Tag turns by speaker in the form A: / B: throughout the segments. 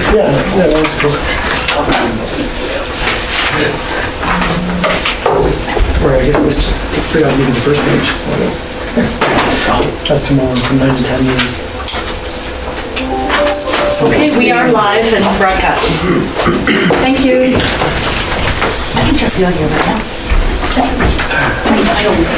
A: Yeah, that's cool. Or I guess I forgot to give you the first page. That's tomorrow from 9 to 10 years.
B: Okay, we are live and broadcasting. Thank you.
C: I can check the audio right now. I always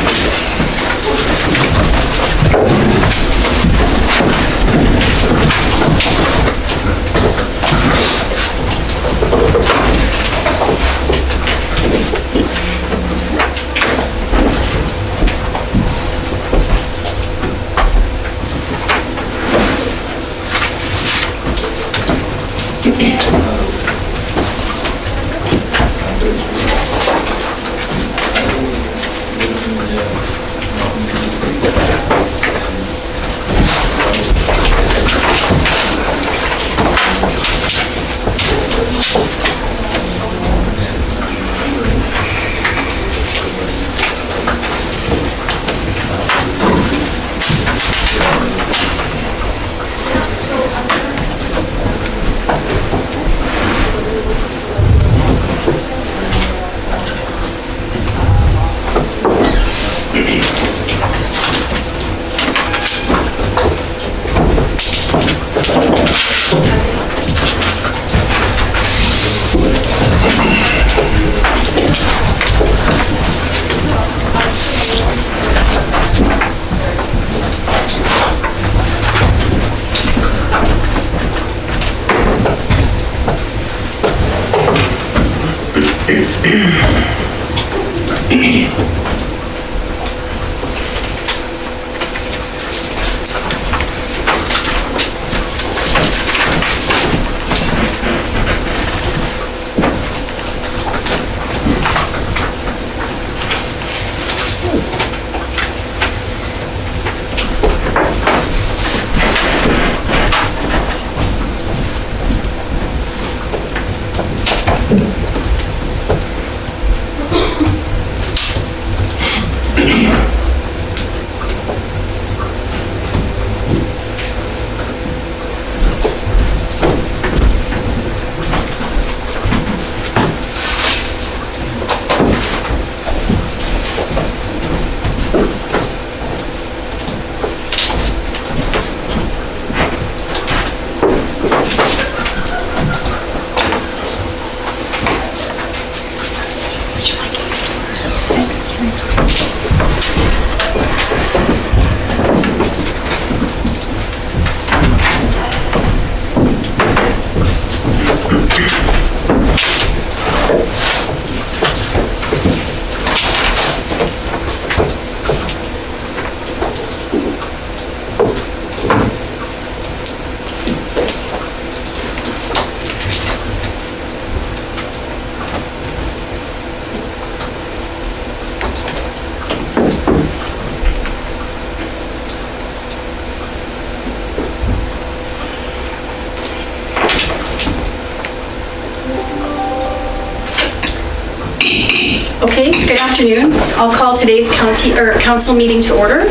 B: Okay, good afternoon. I'll call today's council meeting to order.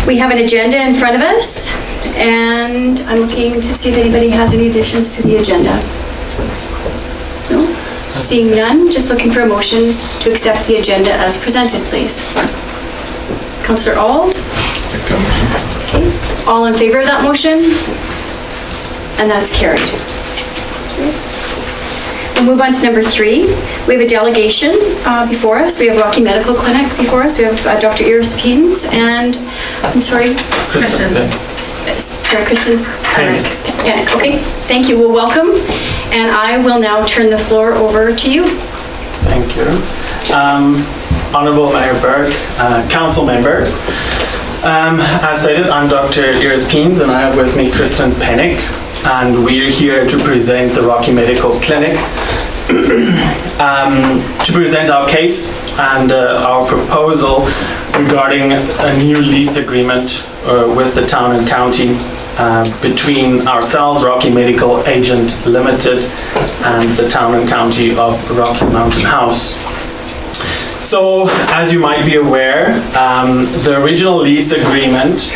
B: We have an agenda in front of us, and I'm looking to see if anybody has any additions to the agenda. No? Seeing none, just looking for a motion to accept the agenda as presented, please. Councillor Auld? Okay. All in favor of that motion? And that's carried. We'll move on to number 3. We have a delegation before us. We have Rocky Medical Clinic before us. We have Dr. Iris Peens and, I'm sorry, Kristen. Kristen Panic. Okay, thank you. Well, welcome. And I will now turn the floor over to you.
D: Thank you. Honorable Mayor Burke, council members. As stated, I'm Dr. Iris Peens and I have with me Kristen Panic. And we're here to present the Rocky Medical Clinic, to present our case and our proposal regarding a new lease agreement with the town and county between ourselves, Rocky Medical Agent Limited, and the town and county of Rocky Mountain House. So, as you might be aware, the original lease agreement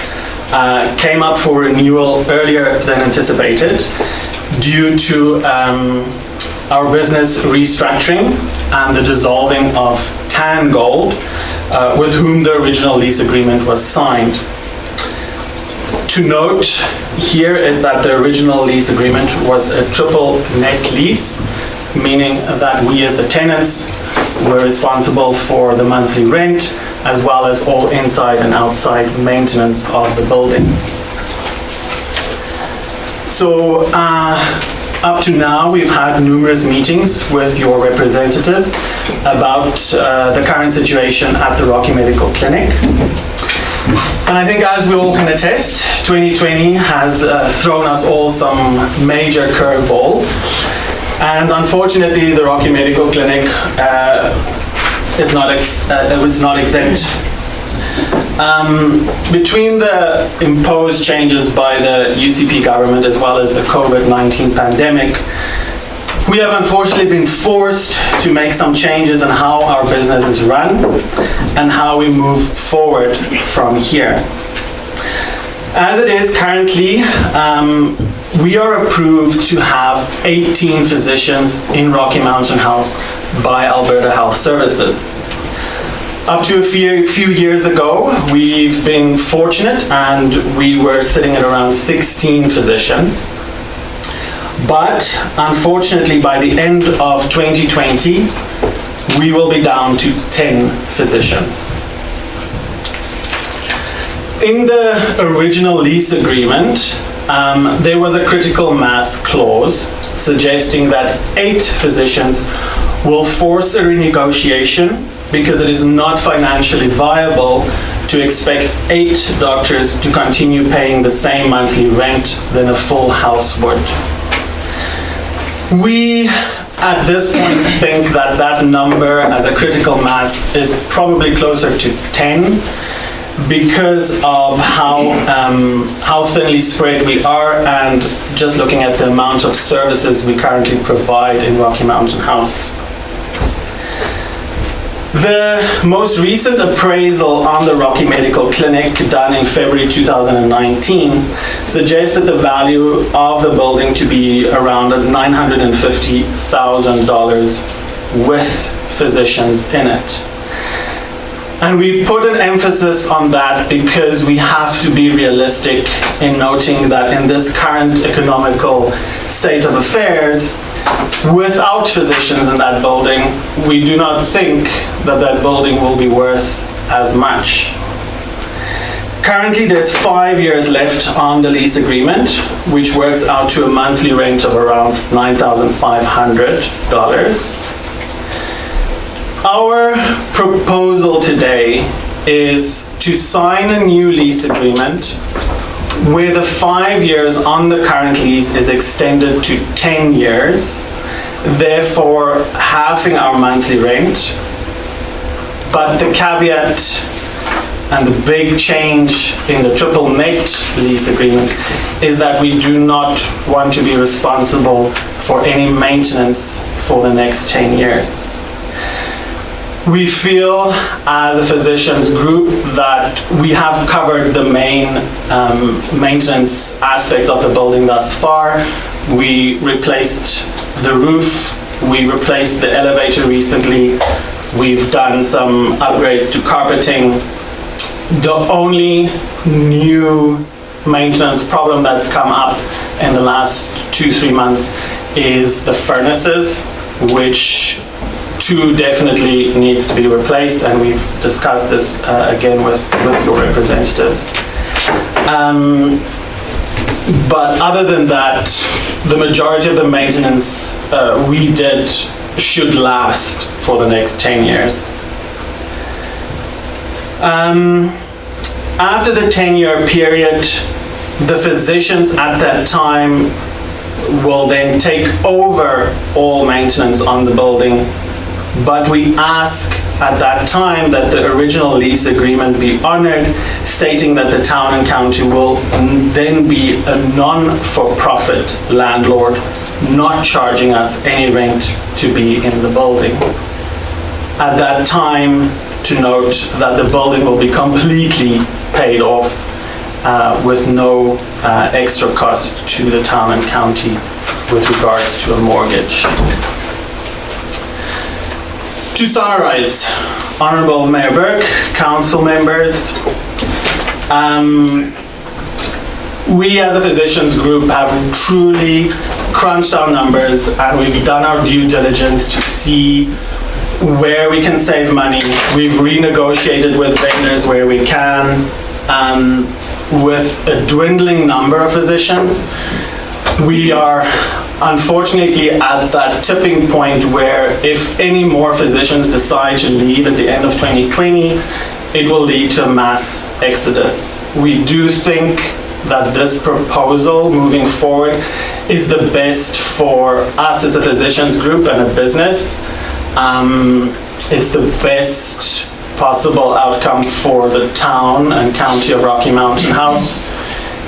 D: came up for renewal earlier than anticipated due to our business restructuring and the dissolving of Tan Gold, with whom the original lease agreement was signed. To note here is that the original lease agreement was a triple net lease, meaning that we as the tenants were responsible for the monthly rent as well as all inside and outside maintenance of the building. So up to now we've had numerous meetings with your representatives about the current situation at the Rocky Medical Clinic. And I think, as we all can attest, 2020 has thrown us all some major curveballs. And unfortunately, the Rocky Medical Clinic is not exempt. Between the imposed changes by the UCP government as well as the COVID-19 pandemic, we have unfortunately been forced to make some changes in how our business is run and how we move forward from here. As it is currently, we are approved to have 18 physicians in Rocky Mountain House by Alberta Health Services. Up to a few years ago, we've been fortunate and we were sitting at around 16 physicians. But unfortunately, by the end of 2020, we will be down to 10 physicians. In the original lease agreement, there was a critical mass clause suggesting that 8 physicians will force a renegotiation because it is not financially viable to expect 8 doctors to continue paying the same monthly rent than a full house would. We, at this point, think that that number as a critical mass is probably closer to 10 because of how thinly spread we are and just looking at the amount of services we currently provide in Rocky Mountain House. The most recent appraisal on the Rocky Medical Clinic, done in February 2019, suggests that the value of the building to be around $950,000 with physicians in it. And we put an emphasis on that because we have to be realistic in noting that in this current economical state of affairs, without physicians in that building, we do not think that that building will be worth as much. Currently, there's 5 years left on the lease agreement, which works out to a monthly rent of around $9,500. Our proposal today is to sign a new lease agreement where the 5 years on the current lease is extended to 10 years, therefore halving our monthly rent. But the caveat and the big change in the triple net lease agreement is that we do not want to be responsible for any maintenance for the next 10 years. We feel as a physicians group that we have covered the main maintenance aspects of the building thus far. We replaced the roof, we replaced the elevator recently, we've done some upgrades to carpeting. The only new maintenance problem that's come up in the last 2-3 months is the furnaces, which 2 definitely needs to be replaced, and we've discussed this again with your representatives. But other than that, the majority of the maintenance we did should last for the next 10 years. After the 10-year period, the physicians at that time will then take over all maintenance on the building. But we ask at that time that the original lease agreement be honored, stating that the town and county will then be a non-for-profit landlord, not charging us any rent to be in the building. At that time, to note that the building will be completely paid off with no extra cost to the town and county with regards to a mortgage. To summarize, Honorable Mayor Burke, council members, we as a physicians group have truly crunched our numbers and we've done our due diligence to see where we can save money. We've renegotiated with vendors where we can. With a dwindling number of physicians, we are unfortunately at that tipping point where if any more physicians decide to leave at the end of 2020, it will lead to a mass exodus. We do think that this proposal moving forward is the best for us as a physicians group and a business. It's the best possible outcome for the town and county of Rocky Mountain House.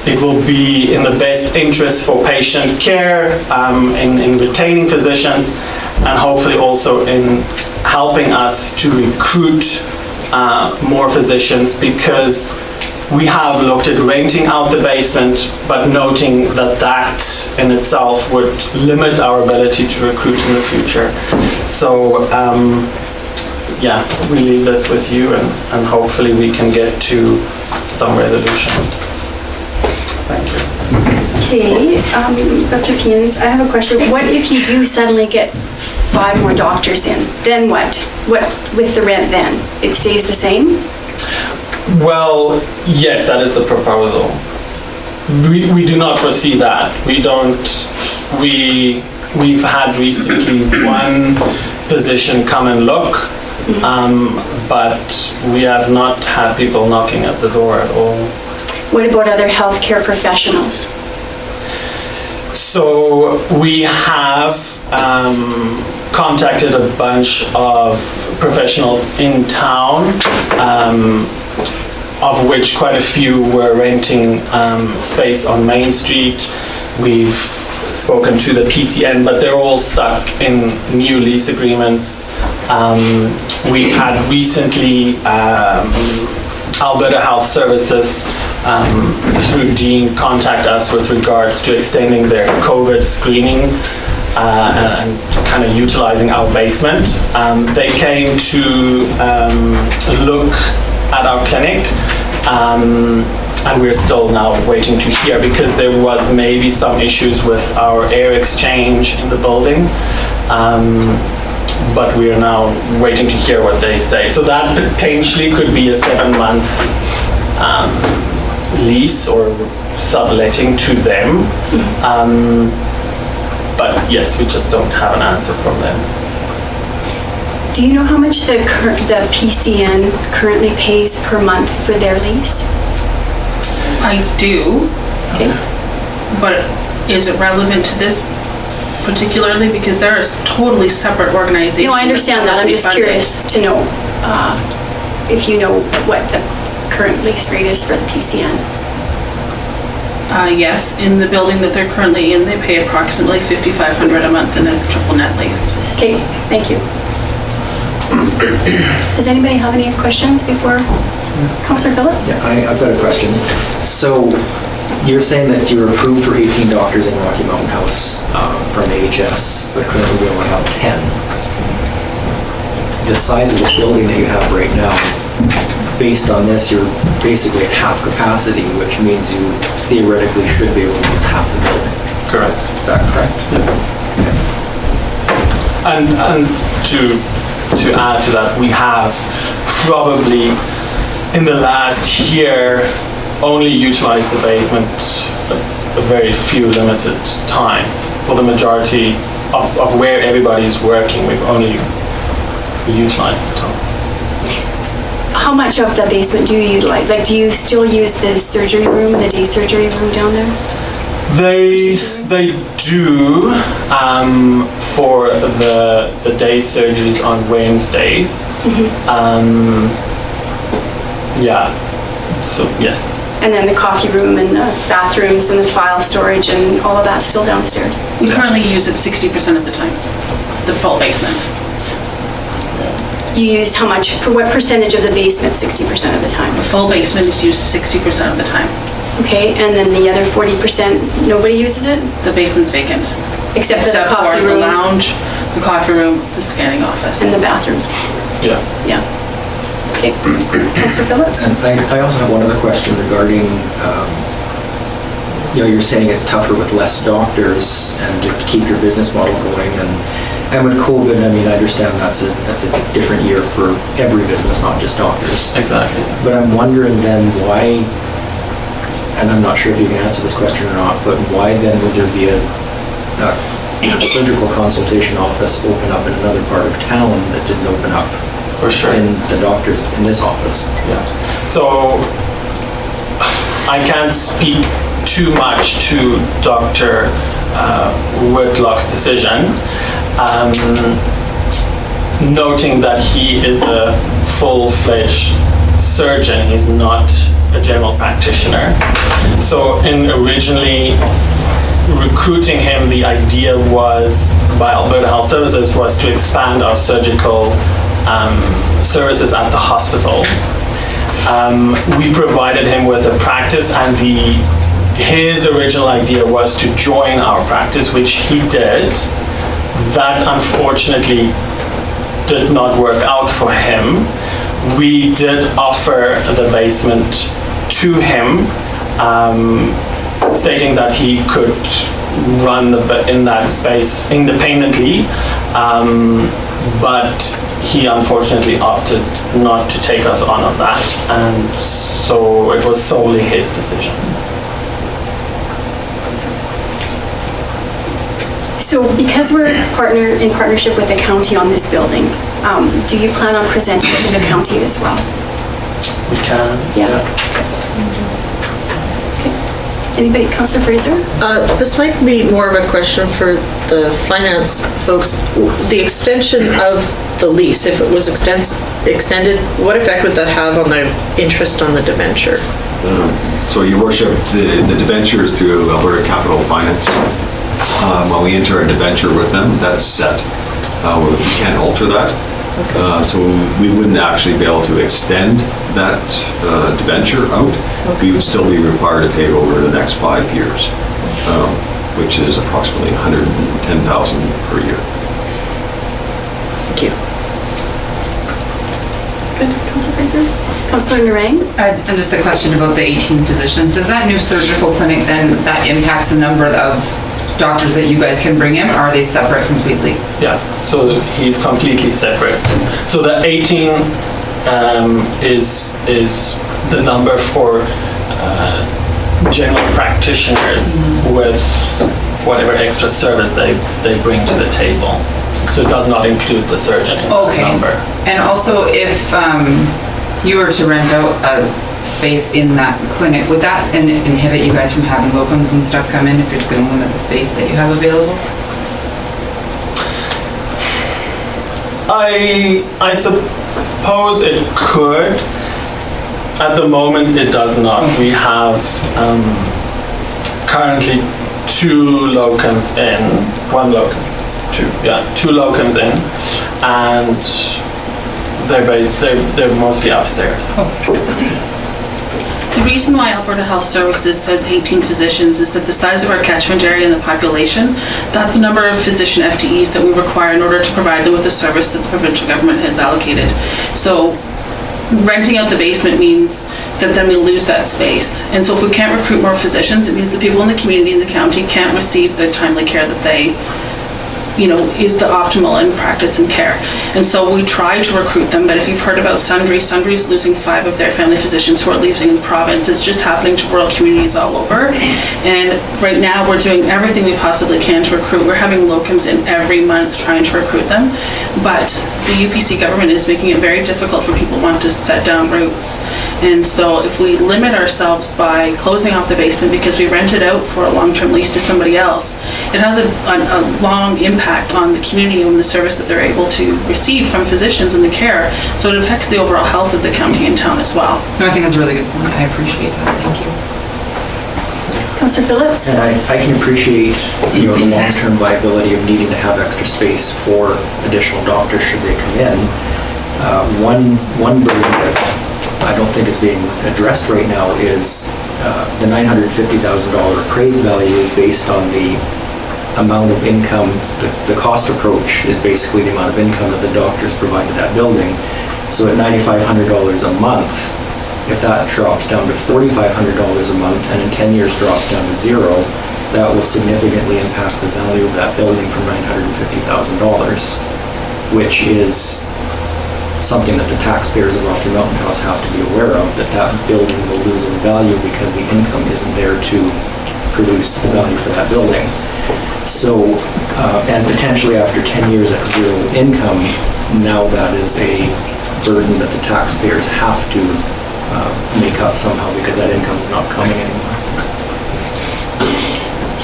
D: It will be in the best interest for patient care, in retaining physicians, and hopefully also in helping us to recruit more physicians, because we have looked at renting out the basement, but noting that that in itself would limit our ability to recruit in the future. So yeah, we leave this with you and hopefully we can get to some resolution. Thank you.
B: Okay, Dr. Keens, I have a question. What if you do suddenly get 5 more doctors in? Then what? What with the rent then? It stays the same?
D: Well, yes, that is the proposal. We do not foresee that. We've had recently one physician come and look, but we have not had people knocking at the door at all.
B: What about other healthcare professionals?
D: So we have contacted a bunch of professionals in town, of which quite a few were renting space on Main Street. We've spoken to the PCN, but they're all stuck in new lease agreements. We've had recently Alberta Health Services through Dean contact us with regards to extending their COVID screening and kind of utilizing our basement. They came to look at our clinic, and we're still now waiting to hear because there was maybe some issues with our air exchange in the building. But we are now waiting to hear what they say. So that potentially could be a 7-month lease or subletting to them. But yes, we just don't have an answer from them.
B: Do you know how much the PCN currently pays per month for their lease?
E: I do,
B: Okay.
E: but is it relevant to this particularly? Because they're a totally separate organization.
B: No, I understand that. I'm just
E: funded.
B: curious to know if you know what the current lease rate is for the PCN.
E: Yes, in the building that they're currently in, they pay approximately $5,500 a month in a triple net lease.
B: Okay, thank you. Does anybody have any questions before Councillor Phillips?
A: Yeah, I've got a question. So you're saying that you're approved for 18 doctors in Rocky Mountain House from AHS, but currently we only have 10. The size of the building that you have right now, based on this, you're basically at half capacity, which means you theoretically should be able to use half the building.
D: Correct.
A: Is that correct?
D: And to add to that, we have probably in the last year only utilized the basement a very few limited times. For the majority of where everybody's working, we've only utilized the top.
B: How much of the basement do you utilize? Like, do you still use the surgery room, the day surgery room down there?
D: They do for the day surgeries on Wednesdays. Yeah, so yes.
B: And then the coffee room and the bathrooms and the file storage and all of that's still downstairs?
E: We currently use it 60% of the time, the full basement.
B: You used how much, for what percentage of the basement 60% of the time?
E: The full basement is used 60% of the time.
B: Okay, and then the other 40%, nobody uses it?
E: The basement's vacant.
B: Except the
E: Except
B: coffee
E: for the
B: room
E: lounge, the coffee room, the scanning office.
B: and the bathrooms.
D: Yeah.
B: Yeah. Okay. Councillor Phillips?
A: And I also have one other question regarding, you're saying it's tougher with less doctors and to keep your business model going. And with COVID, I mean, I understand that's a different year for every business, not just doctors.
D: Exactly.
A: But I'm wondering then why, and I'm not sure if you can answer this question or not, but why then would there be a surgical consultation office open up in another part of town that didn't open up
D: For sure.
A: in the doctors in this office?
D: Yeah. So I can't speak too much to Dr. Whitlock's decision, noting that he is a full-fledged surgeon. He's not a general practitioner. So in originally recruiting him, the idea was by Alberta Health Services was to expand our surgical services at the hospital. We provided him with a practice, and his original idea was to join our practice, which he did. That unfortunately did not work out for him. We did offer the basement to him, stating that he could run in that space independently, but he unfortunately opted not to take us on that, and so it was solely his decision.
B: So because we're in partnership with the county on this building, do you plan on presenting to the county as well?
D: We can.
B: Yeah. Okay. Anybody, Councillor Fraser?
F: This might be more of a question for the finance folks. The extension of the lease, if it was extended, what effect would that have on the interest on the debenture?
G: So, Your Worship, the debenture is through Alberta Capital Finance. When we enter a debenture with them, that's set. We can't alter that. So we wouldn't actually be able to extend that debenture out. We would still be required to pay over the next 5 years, which is approximately $110,000 per year.
F: Thank you.
B: Good, Councillor Fraser. Councillor Narang?
H: And just a question about the 18 physicians. Does that new surgical clinic then, that impacts the number of doctors that you guys can bring in, or are they separate completely?
D: Yeah, so he's completely separate. So the 18 is the number for general practitioners with whatever extra service they bring to the table. So it does not include the surgeon in that number.
H: And also, if you were to rent out a space in that clinic, would that inhibit you guys from having locums and stuff come in if it's going to limit the space that you have available?
D: I suppose it could. At the moment, it does not. We have currently two locums in, and they're mostly upstairs.
E: The reason why Alberta Health Services says 18 physicians is that the size of our catchment area and the population, that's the number of physician FTEs that we require in order to provide them with the service that the provincial government has allocated. So renting out the basement means that then we lose that space. And so if we can't recruit more physicians, it means the people in the community and the county can't receive the timely care that they is the optimal in practice and care. And so we try to recruit them, but if you've heard about Sundry's losing 5 of their family physicians who are leaving the province. It's just happening to rural communities all over. And right now we're doing everything we possibly can to recruit. We're having locums in every month trying to recruit them. But the UPC government is making it very difficult for people who want to set down roots. And so if we limit ourselves by closing off the basement because we rent it out for a long-term lease to somebody else, it has a long impact on the community and the service that they're able to receive from physicians and the care. So it affects the overall health of the county and town as well.
H: No, I think that's a really good point. I appreciate that. Thank you.
B: Councillor Phillips?
A: And I can appreciate, the long-term viability of needing to have extra space for additional doctors should they come in. One burden that I don't think is being addressed right now is the $950,000 appraised value is based on the amount of income. The cost approach is basically the amount of income that the doctors provide to that building. So at $9,500 a month, if that drops down to $4,500 a month and in 10 years drops down to zero, that will significantly impact the value of that building from $950,000, which is something that the taxpayers of Rocky Mountain House have to be aware of, that that building will lose in value because the income isn't there to produce the value for that building. So, and potentially after 10 years at zero income, now that is a burden that the taxpayers have to make up somehow because that income is not coming anymore.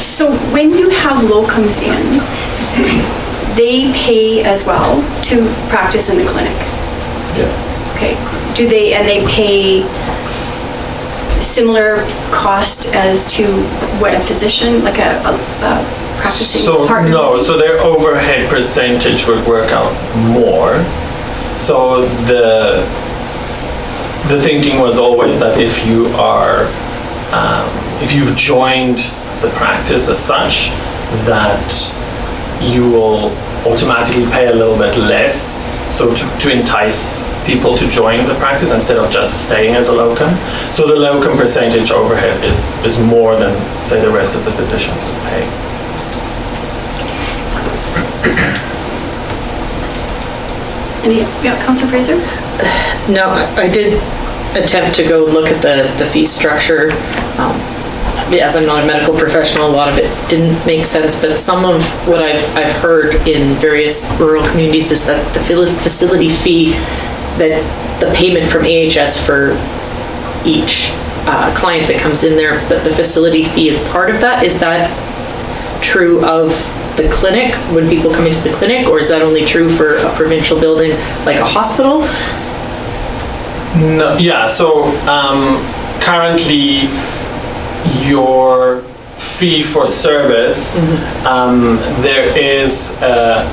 B: So when you have locums in, they pay as well to practice in the clinic?
A: Yeah.
B: Okay. Do they, and they pay similar cost as to what a physician, like a practicing partner?
D: No, so their overhead percentage would work out more. So the thinking was always that if you are, if you've joined the practice as such, that you will automatically pay a little bit less, so to entice people to join the practice instead of just staying as a locum. So the locum percentage overhead is more than, say, the rest of the physicians would pay.
B: Councilor Fraser?
F: No, I did attempt to go look at the fee structure. As I'm not a medical professional, a lot of it didn't make sense, but some of what I've heard in various rural communities is that the facility fee, that the payment from AHS for each client that comes in there, that the facility fee is part of that. Is that true of the clinic, when people come into the clinic, or is that only true for a provincial building like a hospital?
D: No, yeah, so currently your fee for service, there is a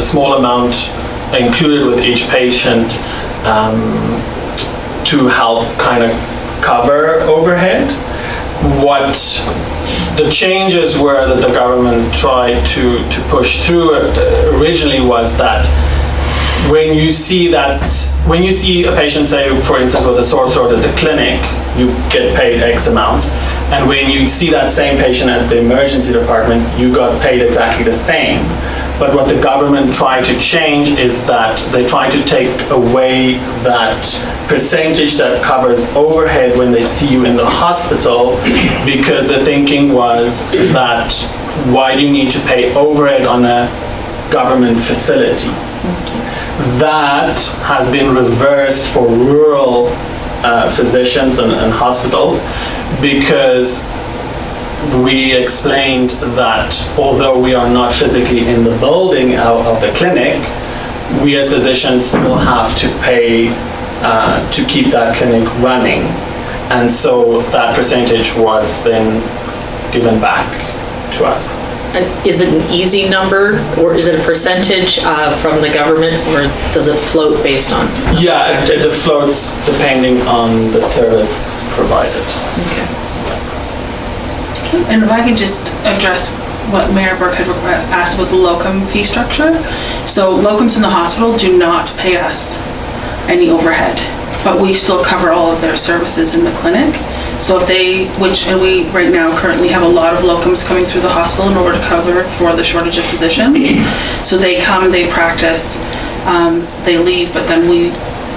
D: small amount included with each patient to help kind of cover overhead. What the changes were that the government tried to push through originally was that when you see a patient, say, for instance, with a sore throat at the clinic, you get paid X amount. And when you see that same patient at the emergency department, you got paid exactly the same. But what the government tried to change is that they tried to take away that percentage that covers overhead when they see you in the hospital, because the thinking was that why do you need to pay overhead on a government facility? That has been reversed for rural physicians and hospitals, because we explained that although we are not physically in the building of the clinic, we as physicians still have to pay to keep that clinic running. And so that percentage was then given back to us.
F: And is it an easy number, or is it a percentage from the government, or does it float based on?
D: Yeah, it floats depending on the service provided.
F: Okay.
E: And if I could just address what Mayor Burke had asked about the locum fee structure. So locums in the hospital do not pay us any overhead, but we still cover all of their services in the clinic. So if they, and we right now currently have a lot of locums coming through the hospital in order to cover for the shortage of physicians. So they come, they practice, they leave, but then we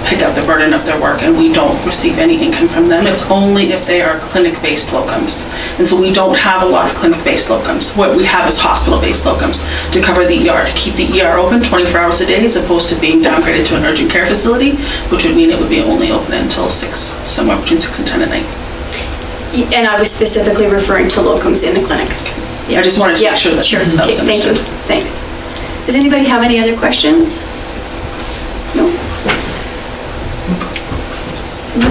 E: pick up the burden of their work and we don't receive any income from them. It's only if they are clinic-based locums. And so we don't have a lot of clinic-based locums. What we have is hospital-based locums to cover the ER, to keep the ER open 24 hours a day, as opposed to being downgraded to an urgent care facility, which would mean it would be only open until 6, somewhere between 6 and 10 at night.
B: And I was specifically referring to locums in the clinic.
E: Yeah. I just wanted to make sure that
B: sure.
E: that was
B: Okay, thank you.
E: understood.
B: Thanks. Does anybody have any other questions? No?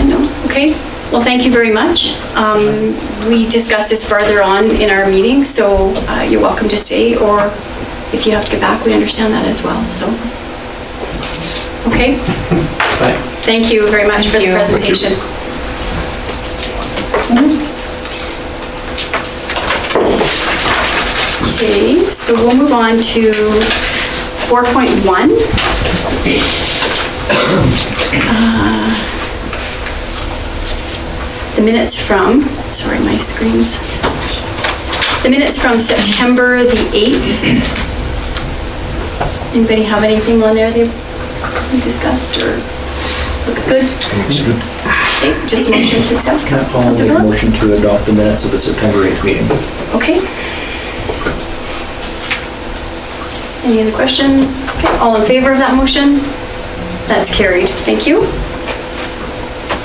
B: No? Okay. Well, thank you very much. We discussed this further on in our meeting, so you're welcome to stay, or if you have to get back, we understand that as well. So, okay.
A: Bye.
B: Thank you very much for the
H: Thank you.
B: presentation. Okay, so we'll move on to 4.1. The minutes from, sorry, my screen's. The minutes from September the 8th. Anybody have anything on there they've discussed or looks good? Okay, just a motion to accept.
A: I'll
B: Councillor
A: make a
B: Phillips?
A: motion to adopt the minutes of the September 8th meeting.
B: Okay. Any other questions? Okay, all in favor of that motion? That's carried. Thank you.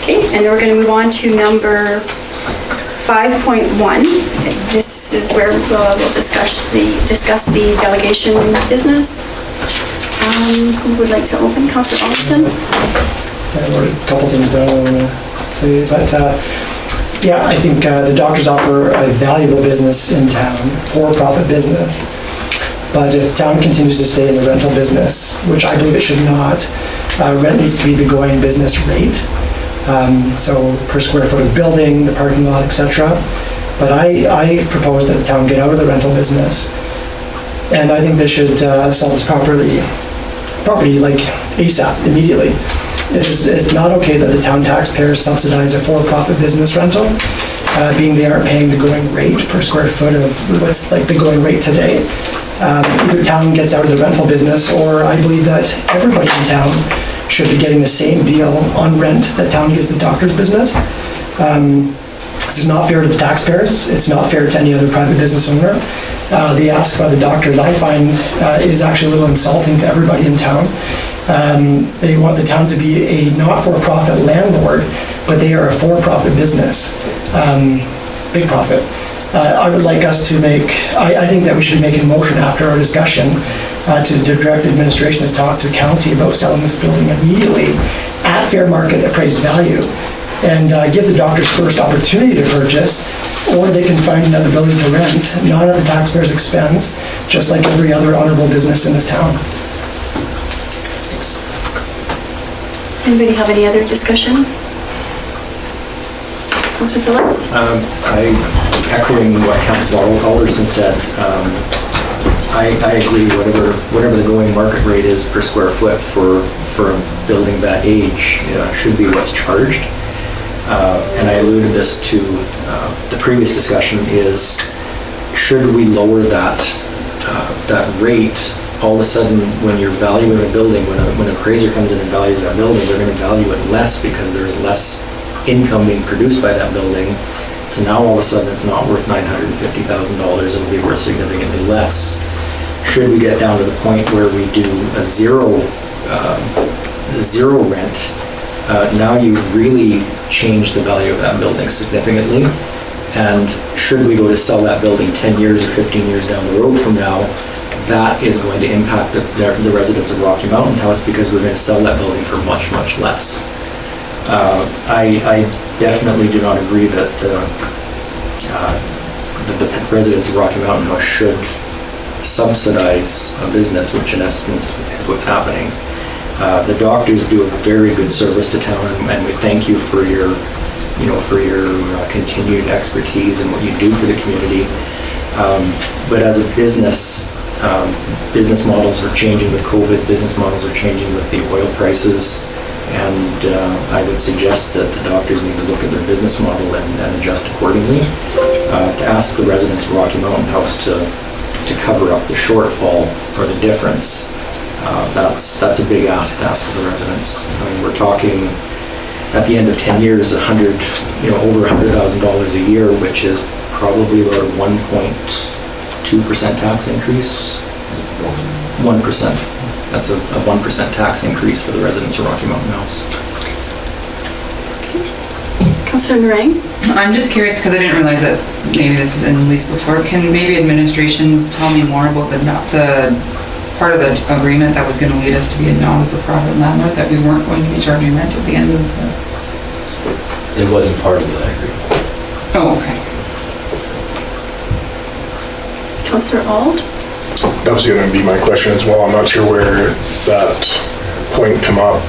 B: Okay, and we're going to move on to number 5.1. This is where we'll discuss the delegation business. Who would like to open? Councillor Alderson?
I: I wrote a couple things down I want to say, but yeah, I think the doctors offer a valuable business in town, for-profit business. But if town continues to stay in the rental business, which I believe it should not, rent needs to be the going business rate. So per square foot of building, the parking lot, etc. But I propose that the town get out of the rental business. And I think they should sell this property like ASAP, immediately. It's not okay that the town taxpayers subsidize a for-profit business rental, being they aren't paying the going rate per square foot of what's like the going rate today. Either town gets out of the rental business, or I believe that everybody in town should be getting the same deal on rent that town gives the doctor's business. This is not fair to the taxpayers. It's not fair to any other private business owner. The ask by the doctors, I find, is actually a little insulting to everybody in town. They want the town to be a not-for-profit landlord, but they are a for-profit business. Big profit. I would like us to make, I think that we should make a motion after our discussion to direct administration to talk to county about selling this building immediately at fair market appraised value, and give the doctors first opportunity to purchase, or they can find another building to rent, not at the taxpayers' expense, just like every other honorable business in this town. Thanks.
B: Does anybody have any other discussion? Councillor Phillips?
A: Echoing what Councillor Alderson said, I agree, whatever the going market rate is per square foot for a building that age should be what's charged. And I alluded this to the previous discussion, is should we lower that rate, all of a sudden when you're valuing a building, when an appraiser comes in and values that building, they're going to value it less because there's less income being produced by that building. So now all of a sudden it's not worth $950,000, it'll be worth significantly less. Should we get down to the point where we do a zero rent, now you've really changed the value of that building significantly. And should we go to sell that building 10 years or 15 years down the road from now, that is going to impact the residents of Rocky Mountain House, because we're going to sell that building for much, much less. I definitely do not agree that the residents of Rocky Mountain House should subsidize a business, which in essence is what's happening. The doctors do a very good service to town, and we thank you for your continued expertise and what you do for the community. But as a business, business models are changing with COVID, business models are changing with the oil prices, and I would suggest that the doctors need to look at their business model and adjust accordingly. To ask the residents of Rocky Mountain House to cover up the shortfall or the difference, that's a big ask to ask of the residents. I mean, we're talking at the end of 10 years, over $100,000 a year, which is probably about a 1.2% tax increase. 1%. That's a 1% tax increase for the residents of Rocky Mountain House.
B: Councillor Narang?
H: I'm just curious, because I didn't realize that maybe this was in the lease before. Can maybe administration tell me more about the part of the agreement that was going to lead us to be a non-for-profit landlord, that we weren't going to be charging rent at the end of the...
J: It wasn't part of that agreement.
H: Oh, okay.
B: Councillor Auld?
K: That was going to be my question as well. I'm not sure where that point come up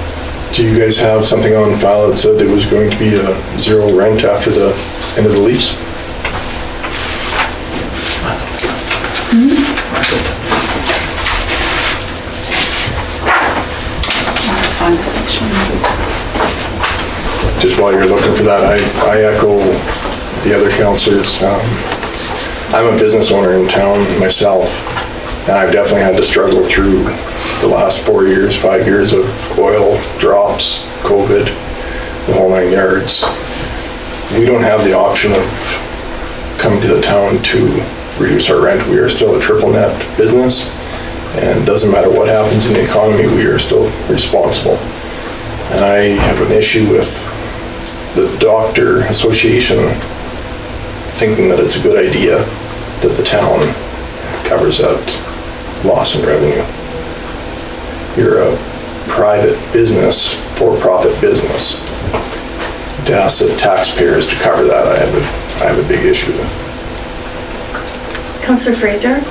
K: Do you guys have something on file that said there was going to be a zero rent after the end of the lease?
E: Find the section.
K: Just while you're looking for that, I echo the other counselors. I'm a business owner in town myself, and I've definitely had to struggle through the last 4 years, 5 years of oil drops, COVID, the whole 9 yards. We don't have the option of coming to the town to reduce our rent. We are still a triple net business, and it doesn't matter what happens in the economy, we are still responsible. And I have an issue with the doctor association thinking that it's a good idea that the town covers that loss in revenue. You're a private business, for-profit business. To ask the taxpayers to cover that, I have a big issue with.
B: Councillor Fraser?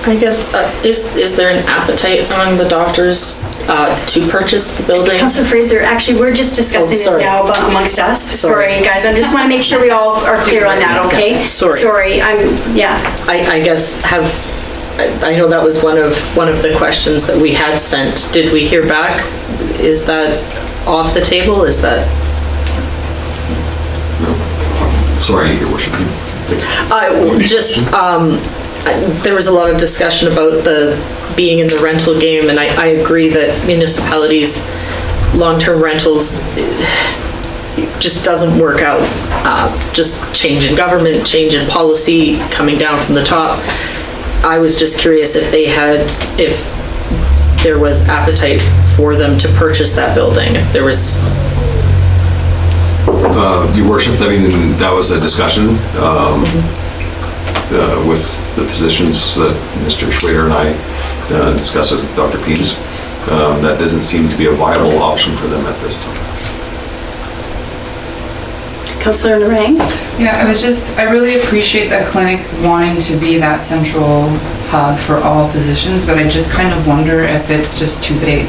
F: I guess, is there an appetite among the doctors to purchase the building?
B: Councillor Fraser, actually, we're just discussing this
F: sorry.
B: now amongst us. Sorry, guys, I just want to make sure we all are clear on that, okay?
F: Sorry.
B: Sorry, yeah.
F: I guess I know that was one of the questions that we had sent. Did we hear back? Is that off the table? Is that?
G: Sorry, Your Worship.
F: There was a lot of discussion about the being in the rental game, and I agree that municipalities, long-term rentals, just doesn't work out. Just change in government, change in policy coming down from the top. I was just curious if there was appetite for them to purchase that building, if there was.
G: Your Worship, I mean, that was a discussion with the positions that Mr. Schwader and I discussed with Dr. Pease. That doesn't seem to be a viable option for them at this time.
B: Councillor Narang?
H: Yeah, I really appreciate that clinic wanting to be that central hub for all physicians, but I just kind of wonder if it's just too big.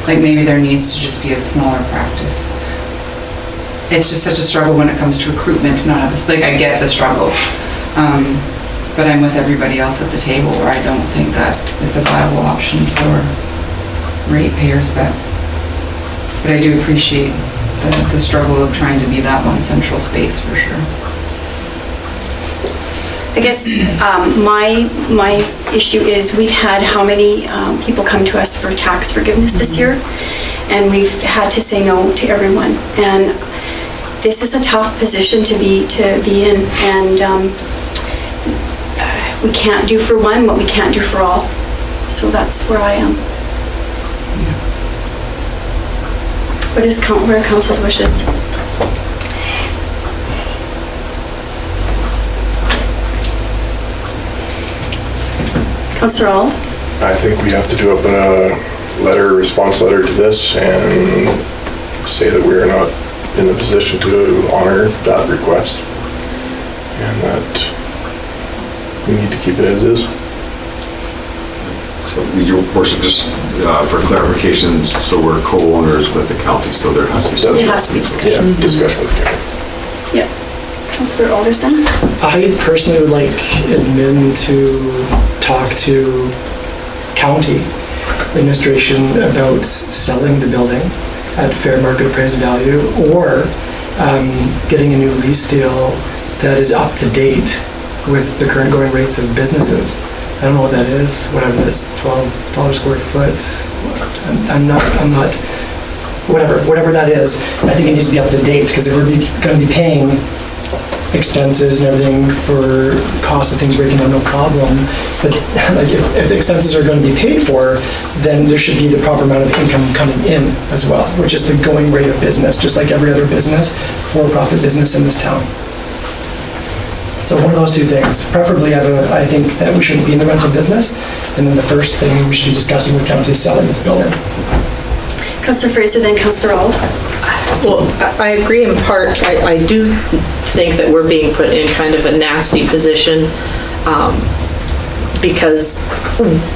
H: Like maybe there needs to just be a smaller practice. It's just such a struggle when it comes to recruitment. None of us, like I get the struggle, but I'm with everybody else at the table where I don't think that it's a viable option for ratepayers, but I do appreciate the struggle of trying to be that one central space for sure.
B: I guess my issue is we've had how many people come to us for tax forgiveness this year, and we've had to say no to everyone. And this is a tough position to be in, and we can't do for one what we can't do for all. So that's where I am. What are council's wishes? Councillor Auld?
K: I think we have to do up a response letter to this and say that we're not in a position to honor that request and that we need to keep it as is.
G: So, Your Worship, just for clarification, so we're co-owners with the county, so there has to be some.
B: It has to be discussion.
K: Yeah, discussion with county.
B: Yep. Councillor Alderson?
I: I personally would like admin to talk to county administration about selling the building at fair market appraised value, or getting a new lease deal that is up to date with the current going rates of businesses. I don't know what that is, whatever that is, $12 square foot. I'm not, whatever that is, I think it needs to be up to date, because if we're going to be paying expenses and everything for cost of things breaking down, no problem. But like if expenses are going to be paid for, then there should be the proper amount of income coming in as well, which is the going rate of business, just like every other business, for-profit business in this town. So one of those two things. Preferably, I think that we shouldn't be in the rental business, and then the first thing we should be discussing with county is selling this building.
B: Councillor Fraser, then Councillor Auld.
F: Well, I agree in part. I do think that we're being put in kind of a nasty position because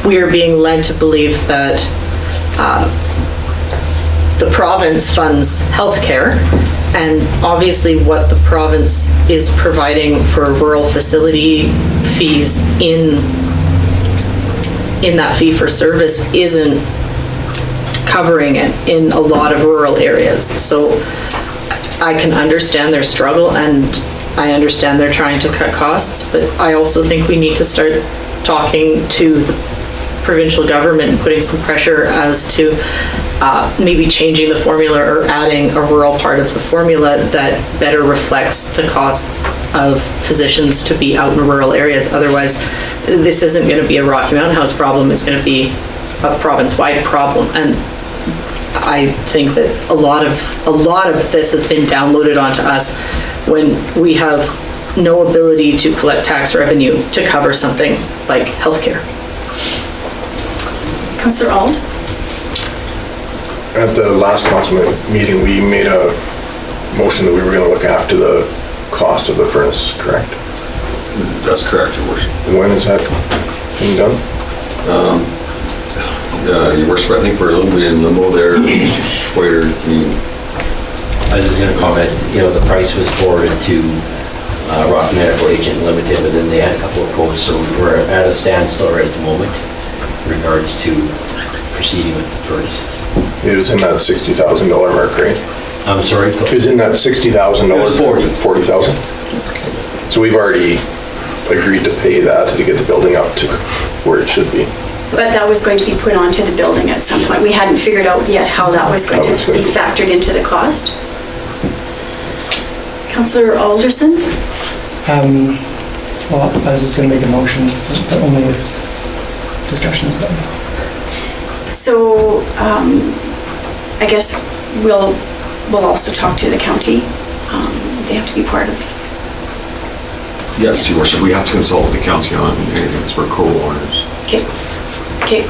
F: we are being led to believe that the province funds healthcare, and obviously what the province is providing for rural facility fees in that fee for service isn't covering it in a lot of rural areas. So I can understand their struggle, and I understand they're trying to cut costs, but I also think we need to start talking to the provincial government and putting some pressure as to maybe changing the formula or adding a rural part of the formula that better reflects the costs of physicians to be out in rural areas. Otherwise, this isn't going to be a Rocky Mountain House problem, it's going to be a province-wide problem. And I think that a lot of this has been downloaded onto us when we have no ability to collect tax revenue to cover something like healthcare.
B: Councillor Ald?
K: At the last council meeting, we made a motion that we were gonna look after the cost of the furnace, correct?
G: That's correct, Your Worship.
K: When is that being done?
G: Your Worship, I think we're a little bit in limbo there. Where
J: I was just gonna comment, the price was forwarded to Rocky Medical Agent Limited, but then they had a couple of quotes, so we're at a standstill right at the moment in regards to proceeding with the furnaces.
K: It was in that $60,000 mark, right?
J: I'm sorry?
K: It was in that $60,000.
J: It was 40.
K: 40,000? So we've already agreed to pay that to get the building up to where it should be.
B: But that was going to be put onto the building at some point. We hadn't figured out yet how that was going to be factored into the cost. Councillor Alderson?
I: Well, I was just going to make a motion, but only if discussion's done.
B: So I guess we'll also talk to the county. They have to be part of.
G: Yes, Your Worship, we have to consult with the county on anything that's for co-owners.
B: Okay. Okay.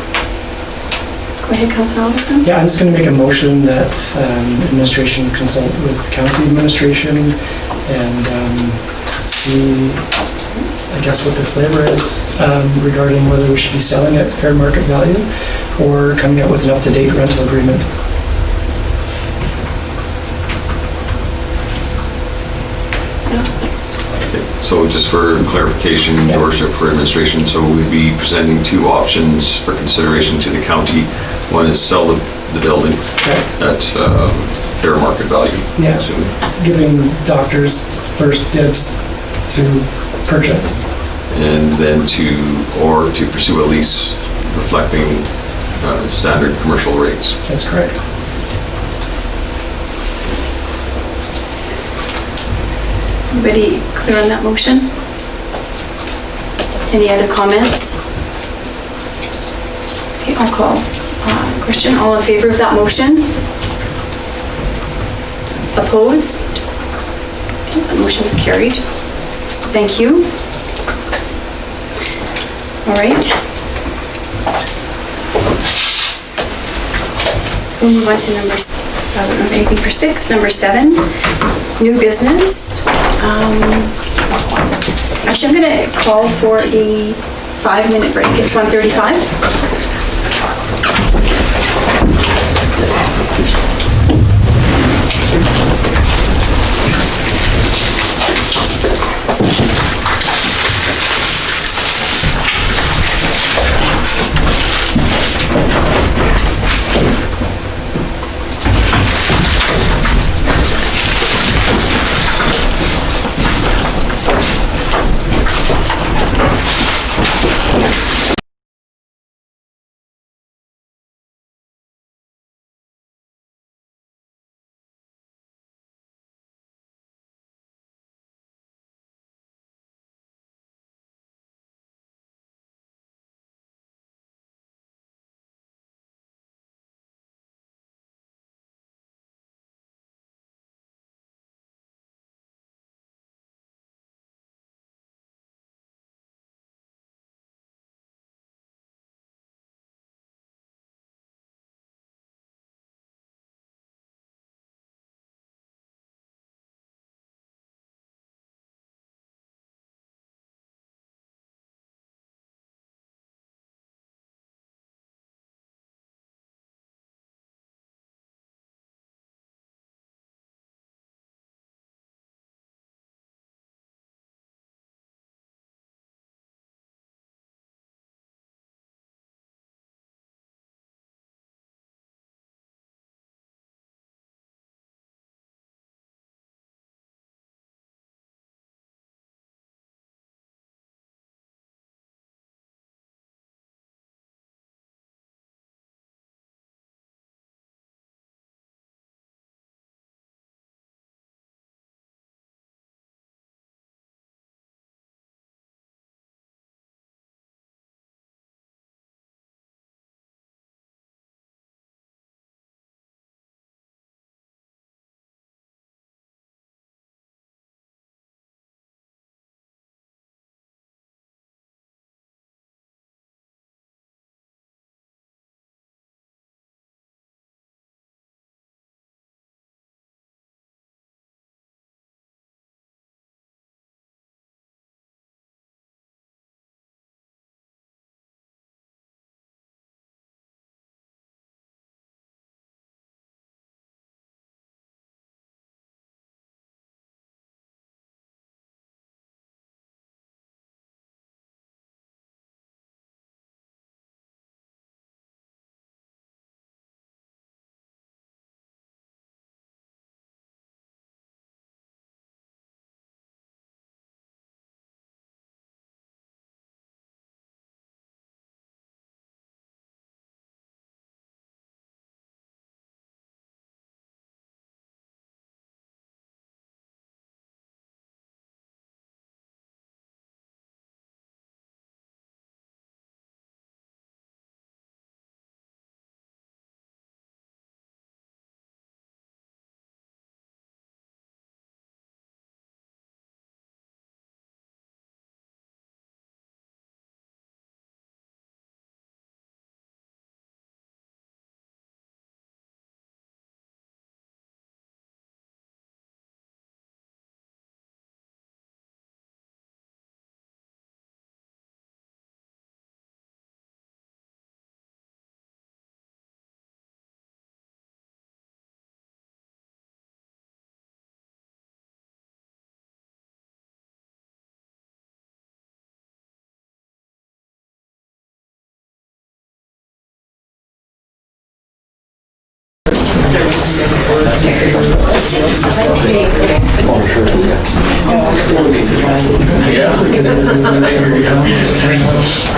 B: Go ahead, Councillor Alderson.
I: Yeah, I'm just going to make a motion that administration consult with county administration and see, I guess, what the flavor is regarding whether we should be selling at fair market value or coming up with an up-to-date rental agreement.
G: So just for clarification, Your Worship, for administration, so we'd be presenting two options for consideration to the county. One is sell the building at fair market value.
I: Yeah, giving doctors first dibs to purchase.
G: And then to pursue a lease reflecting standard commercial rates.
I: That's correct.
B: Everybody clear on that motion? Any other comments? Okay, I'll call question. All in favor of that motion? Opposed? Okay, that motion is carried. Thank you. All right. We'll move on to I don't have anything for 6. Number 7, new business. Actually, I'm going to call for a 5-minute break. It's 1:35.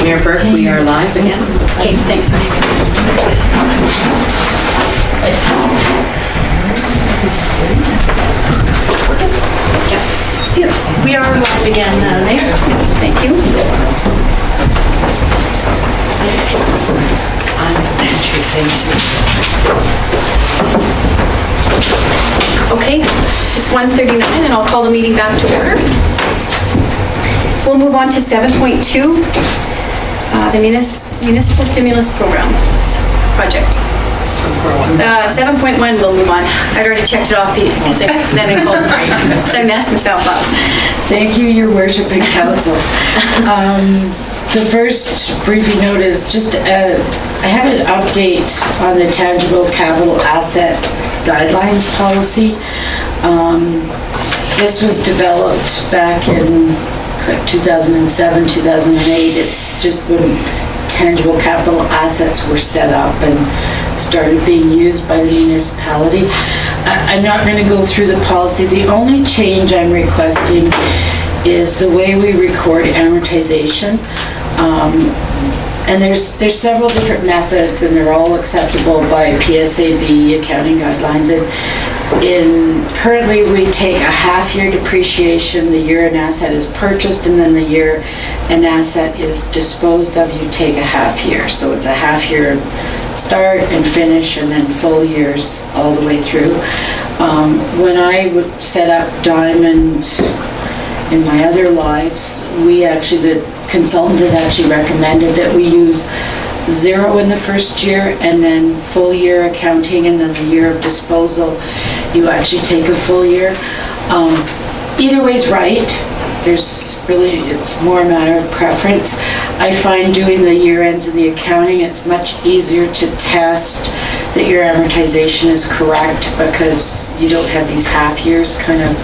C: Mayor Burke, we are live again.
B: Okay, thanks, Mike. Yeah, we are live again, Mayor. Thank you. Okay, it's 1:39 and I'll call the meeting back to order. We'll move on to 7.2, the municipal stimulus program project. 7.1 we'll move on. I'd already checked it off because then I called right, so I messed myself up.
L: Thank you, your worship and council. The first briefing note is just, I have an update on the tangible capital asset guidelines policy. This was developed back in 2007, 2008. It's just when tangible capital assets were set up and started being used by the municipality. I'm not going to go through the policy. The only change I'm requesting is the way we record amortization. And there's several different methods and they're all acceptable by PSAB accounting guidelines. And currently we take a half-year depreciation the year an asset is purchased, and then the year an asset is disposed of, you take a half year. So it's a half-year start and finish, and then full years all the way through. When I would set up Diamond in my other lives, the consultant had actually recommended that we use 0 in the first year and then full year accounting, and then the year of disposal, you actually take a full year. Either way's right. It's more a matter of preference. I find doing the year ends and the accounting, it's much easier to test that your amortization is correct because you don't have these half years kind of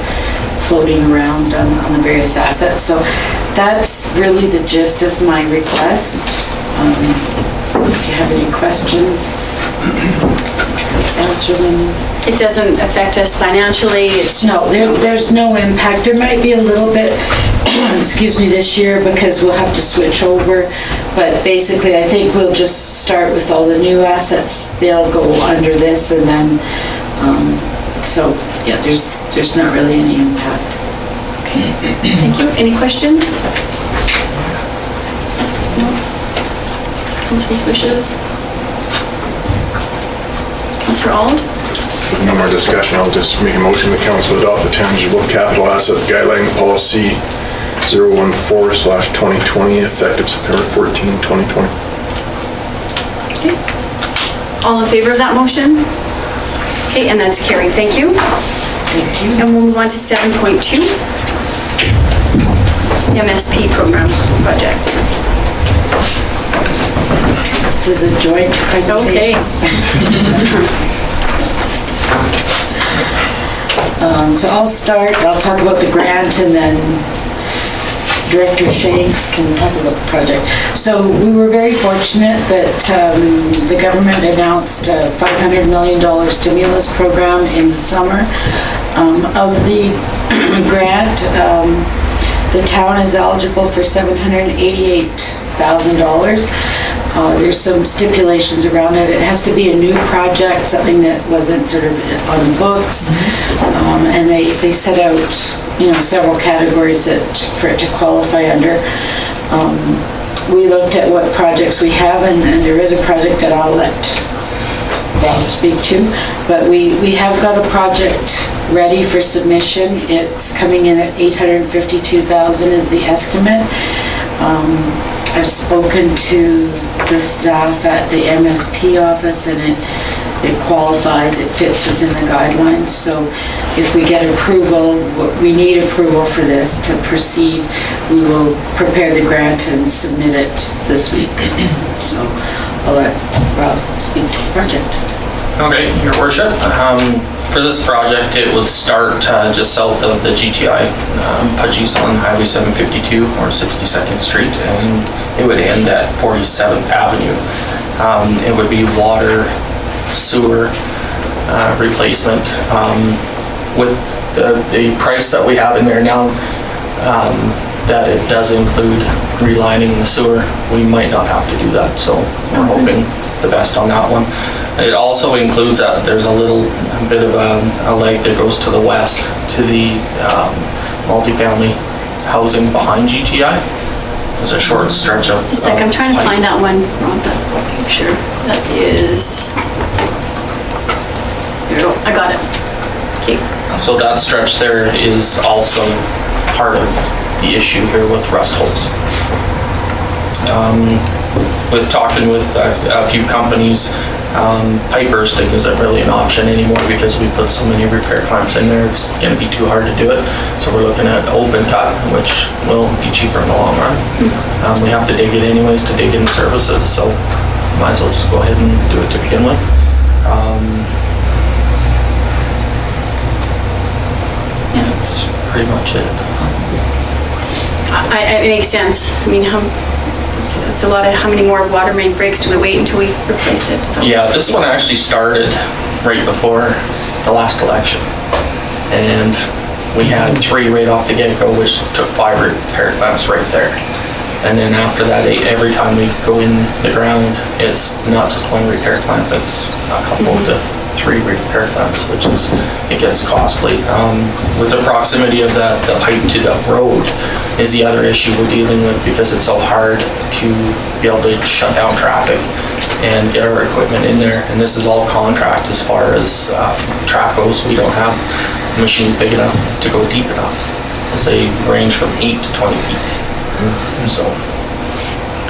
L: floating around on the various assets. So that's really the gist of my request. If you have any questions, answer them.
B: It doesn't affect us financially, it's just...
L: No, there's no impact. There might be a little bit, excuse me, this year because we'll have to switch over. But basically, I think we'll just start with all the new assets. They'll go under this, and then, so, yeah, there's not really any impact.
B: Okay, thank you. Any questions? No? Council's wishes? Councilor Auld?
K: No more discussion, I'll just make a motion the council adopt the tangible capital asset guideline policy 014/2020 effective September 14, 2020.
B: Okay. All in favor of that motion? Okay, and that's carried. Thank you.
L: Thank you.
B: And we'll move on to 7.2, MSP program project.
L: This is a joint presentation.
B: Okay.
L: So I'll talk about the grant, and then Director Shanks can talk about the project. So we were very fortunate that the government announced a $500 million stimulus program in the summer. Of the grant, the town is eligible for $788,000. There's some stipulations around it. It has to be a new project, something that wasn't sort of on the books. And they set out, several categories for it to qualify under. We looked at what projects we have, and there is a project that I'll let Bob speak to. But we have got a project ready for submission. It's coming in at $852,000 is the estimate. I've spoken to the staff at the MSP office, and it qualifies, it fits within the guidelines. So if we get approval, we need approval for this to proceed, we will prepare the grant and submit it this week. So I'll let Rob speak to the project.
M: Okay, your worship. For this project, it would start just south of the GTI, Pudgy's on Highway 752 or 62nd Street, and it would end at 47th Avenue. It would be water, sewer, replacement. With the price that we have in there now, that it does include relining the sewer, we might not have to do that, so we're hoping the best on that one. It also includes that there's a bit of a leg that goes to the west to the multifamily housing behind GTI. There's a short stretch of.
B: Just a sec, I'm trying to find that one on the picture. That is, there we go, I got it. Okay.
M: So that stretch there is also part of the issue here with rust holes. With talking with a few companies, pipe bursting isn't really an option anymore because we put so many repair clamps in there, it's gonna be too hard to do it. So we're looking at open cut, which will be cheaper in the long run. We have to dig it anyways to dig in services, so might as well just go ahead and do it to begin with. That's pretty much it.
B: It makes sense. I mean, it's a lot of, how many more water main breaks do we wait until we replace it? So.
M: Yeah, this one actually started right before the last election. And we had 3 right off the get-go, which took 5 repair clamps right there. And then after that, every time we go in the ground, it's not just 1 repair clamp, it's a couple to 3 repair clamps, which is, it gets costly. With the proximity of the pipe to the road is the other issue we're dealing with, because it's so hard to be able to shut down traffic and get our equipment in there. And this is all contract as far as track goes. We don't have machines big enough to go deep enough, because they range from 8 to 20 feet. So.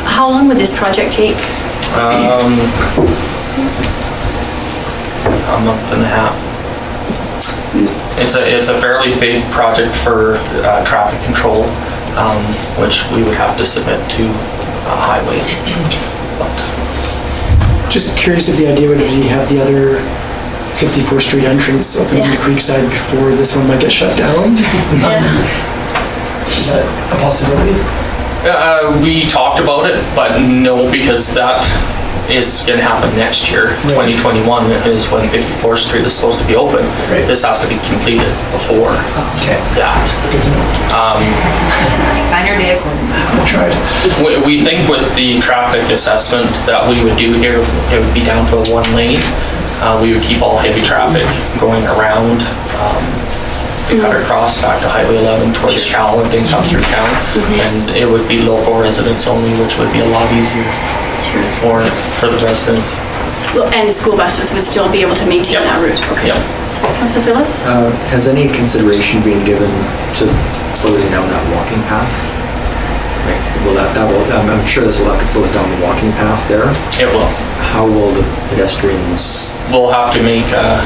B: How long would this project take?
M: A month and a half. It's a fairly big project for traffic control, which we would have to submit to highways.
I: Just curious if the idea would be have the other 54th Street entrance open into Creekside before this one might get shut down? Is that a possibility?
M: We talked about it, but no, because that is going to happen next year.
I: Right.
M: 2021 is when 54th Street is supposed to be open.
I: Right.
M: This has to be completed before that.
I: Good to know.
H: Sign your day accordingly.
I: I tried.
M: We think with the traffic assessment that we would do here, it would be down to a 1 lane. We would keep all heavy traffic going around, cut across back to Highway 11 towards Shell and then come through town. And it would be local residents only, which would be a lot easier for the residents.
B: Well, and school buses would still be able to maintain that route? Okay.
M: Yep.
B: Councilor Phillips?
A: Has any consideration been given to closing down that walking path? Right, will I'm sure this will have to close down the walking path there.
M: It will.
A: How will the pedestrians?
M: We'll have to make a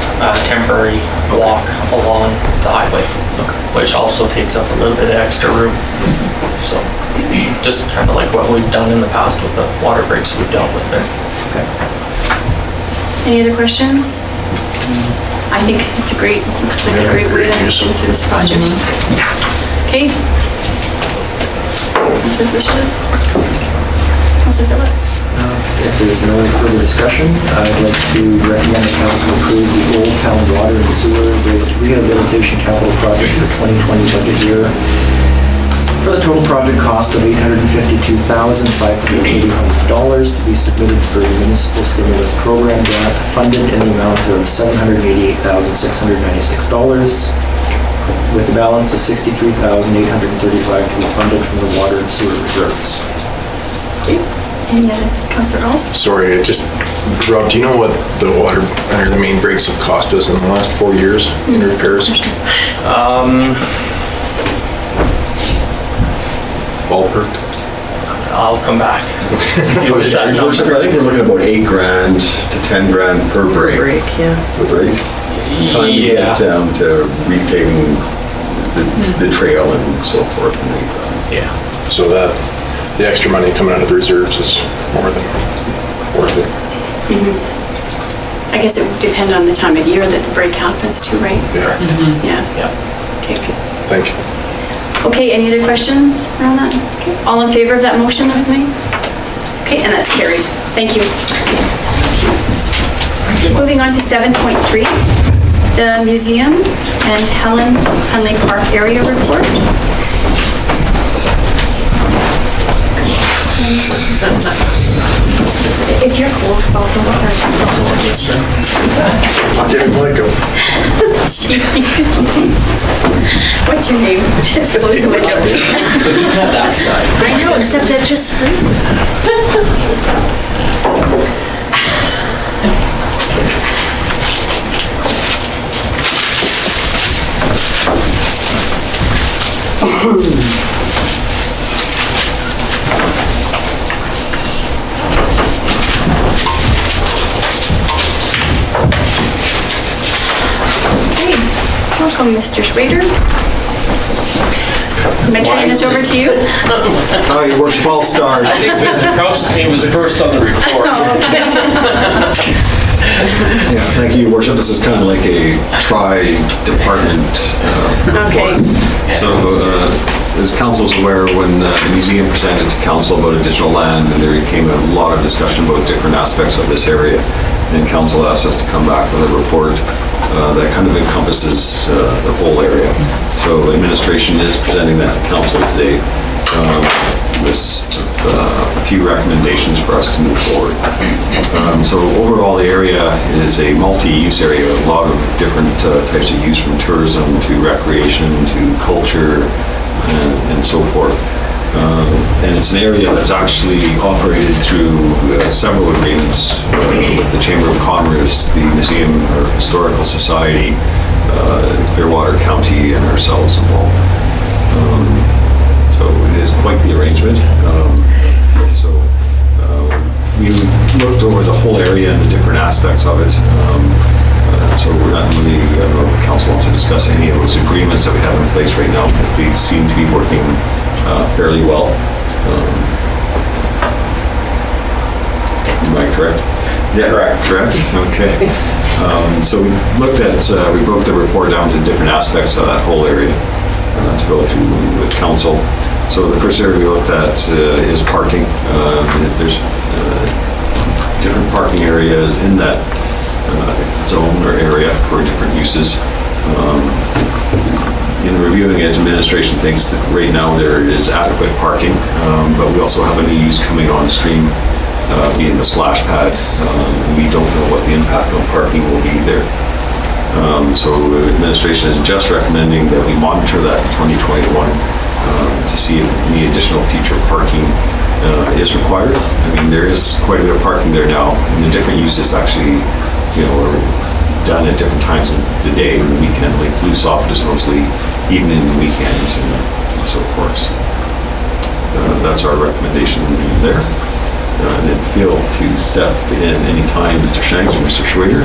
M: temporary walk along the highway, which also takes up a little bit of extra room. So, just kind of like what we've done in the past with the water breaks we've dealt with there.
A: Okay.
B: Any other questions? I think it's looks like a great way to for this project. Okay. Councilor Wishes? Councilor Phillips?
A: If there's no further discussion, I'd like to recommend the council approve the Old Town Water and Sewer Rehabilitation Capital Project for 2020 budget year for the total project cost of $852,580 to be submitted for a municipal stimulus program grant funded in the amount of $788,696, with the balance of $63,835 to be funded from the water and sewer reserves.
B: Any other? Councilor Alt?
K: Sorry, Rob, do you know what the water, or the main breaks have cost us in the last 4 years in repairs? Ballpark?
M: I'll come back.
G: Your worship, I think we're looking at about $8,000 to $10,000 per break.
F: Break, yeah.
G: Per break. Time to get down to repaving the trail and so forth.
K: Yeah. So that, the extra money coming out of the reserves is more than worth it.
B: I guess it would depend on the time of year that the break happens too, right?
K: Yeah.
B: Yeah. Okay.
K: Thank you.
B: Okay, any other questions around that? Okay. All in favor of that motion that was made? Okay, and that's carried. Thank you. Moving on to 7.3, the museum and Helen Hunley Park area report. If you're cold, I'll go with
K: I didn't like them.
B: What's your name? Just close the window.
C: I know, except it just
B: Hey, welcome, Mr. Schrader. Am I turning this over to you?
G: Oh, your worship, all stars.
J: I think Mr. Krause's name was first on the report.
G: Yeah, thank you, your worship. This is kind of like a tri-department
B: Okay.
G: report. So, as council is aware, when the museum presented to council about additional land, and there came a lot of discussion about different aspects of this area, and council asked us to come back with a report that kind of encompasses the whole area. So administration is presenting that to council today with a few recommendations for us to move forward. So overall, the area is a multi-use area, a lot of different types of use, from tourism to recreation to culture and so forth. And it's an area that's actually operated through several agreements with the Chamber of Commerce, the Museum or Historical Society, Clearwater County, and ourselves involved. So it is quite the arrangement. So we looked over the whole area and the different aspects of it. So we're not really, I don't know if the council wants to discuss any of those agreements that we have in place right now, but they seem to be working fairly well. Am I correct? Yeah, correct. Okay. So we looked at, we broke the report down to different aspects of that whole area to go through with council. So the first area we looked at is parking. There's different parking areas in that zone or area for different uses. In reviewing it, administration thinks that right now there is adequate parking, but we also have a new use coming on stream, being the splash pad. We don't know what the impact on parking will be there. So the administration is just recommending that we monitor that in 2021 to see if any additional future parking is required. I mean, there is quite a bit of parking there now, and the different uses actually, are done at different times of the day and the weekend, like police officers mostly, even in the weekends and so forth. That's our recommendation there. And then feel to step in anytime, Mr. Shanks or Mr. Schwader.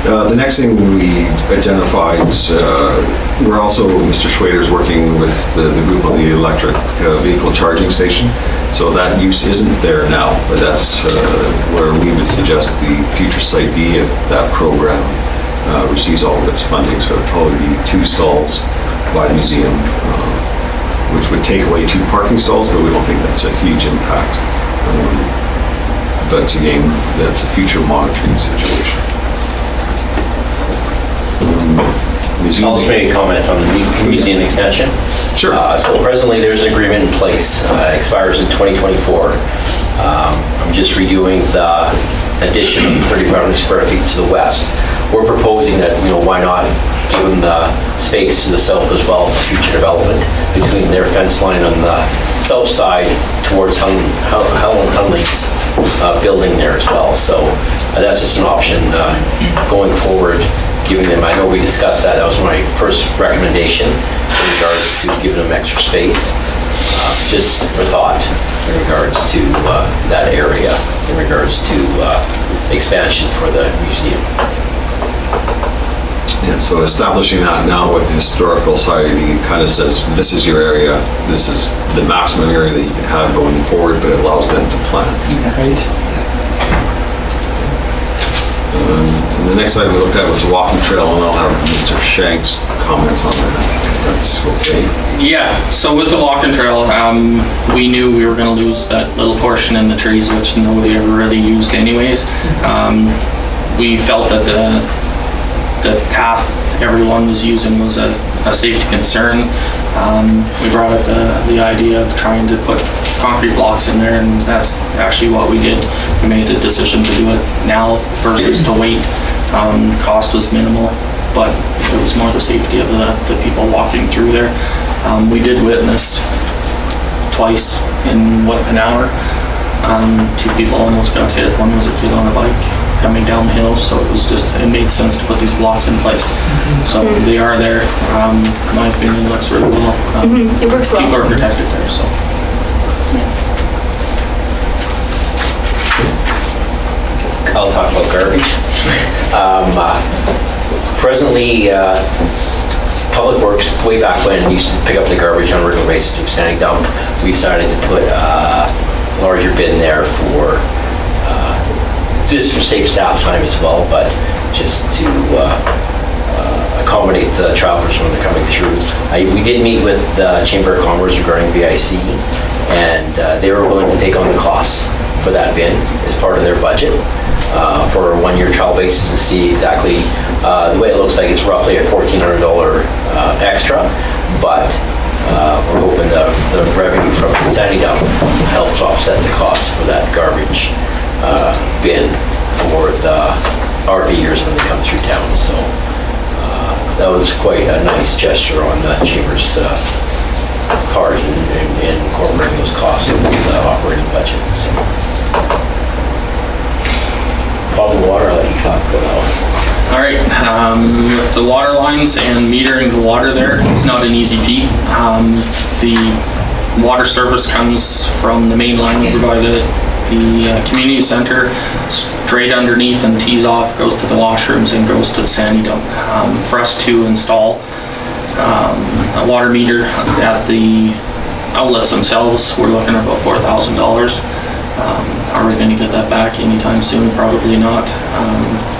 G: The next thing we identified, we're also, Mr. Schwader's working with the group on the electric vehicle charging station. So that use isn't there now, but that's where we would suggest the future site be if that program receives all of its funding. So it'd probably be 2 stalls by the museum, which would take away 2 parking stalls, but we don't think that's a huge impact. But again, that's a future monitoring situation.
J: I'll just make a comment on the museum extension.
G: Sure.
J: So presently, there's an agreement in place, expires in 2024. I'm just redoing the addition of 3,500 square feet to the west. We're proposing that, why not give them the space to the south as well for future development between their fence line on the south side towards Helen Hunley's building there as well. So that's just an option going forward. Giving them, I know we discussed that, that was my first recommendation in regards to giving them extra space, just for thought in regards to that area, in regards to expansion for the museum.
G: Yeah, so establishing that now with the historical society kind of says, this is your area, this is the maximum area that you can have going forward, but it allows them to plan.
I: Right.
G: And the next item we looked at was the walking trail, and I'll have Mr. Shanks comments on that. That's okay.
M: Yeah, so with the walking trail, we knew we were gonna lose that little portion in the trees, which nobody ever really used anyways. We felt that the path everyone was using was a safety concern. We brought up the idea of trying to put concrete blocks in there, and that's actually what we did. We made a decision to do it now versus to wait. Cost was minimal, but it was more the safety of the people walking through there. We did witness twice in an hour. 2 people almost got hit. One was a kid on a bike coming down the hill, so it made sense to put these blocks in place. So they are there. In my opinion, it looks really well.
B: It works well.
M: People are protected there, so.
J: I'll talk about garbage. Presently, Public Works, way back when, used to pick up the garbage on a regular basis from standing dump. We decided to put a larger bin there for, just for safe staff time as well, but just to accommodate the travelers when they're coming through. We did meet with the Chamber of Commerce regarding VIC, and they were willing to take on the costs for that bin as part of their budget for a 1-year trial basis to see exactly the way it looks like. It's roughly a $1,400 extra, but we're hoping the revenue from the sandy dump helps offset the cost for that garbage bin for the RVers when they come through town. So that was quite a nice gesture on the Chamber's part in incorporating those costs into the operating budget. So. Bottled water, I'll let you talk about that one.
M: All right, with the water lines and metering the water there, it's not an easy feat. The water service comes from the main line over by the community center, straight underneath and tees off, goes to the washrooms and goes to the sandy dump. For us to install a water meter at the outlets themselves, we're looking at about $4,000. Are we going to get that back anytime soon? Probably not.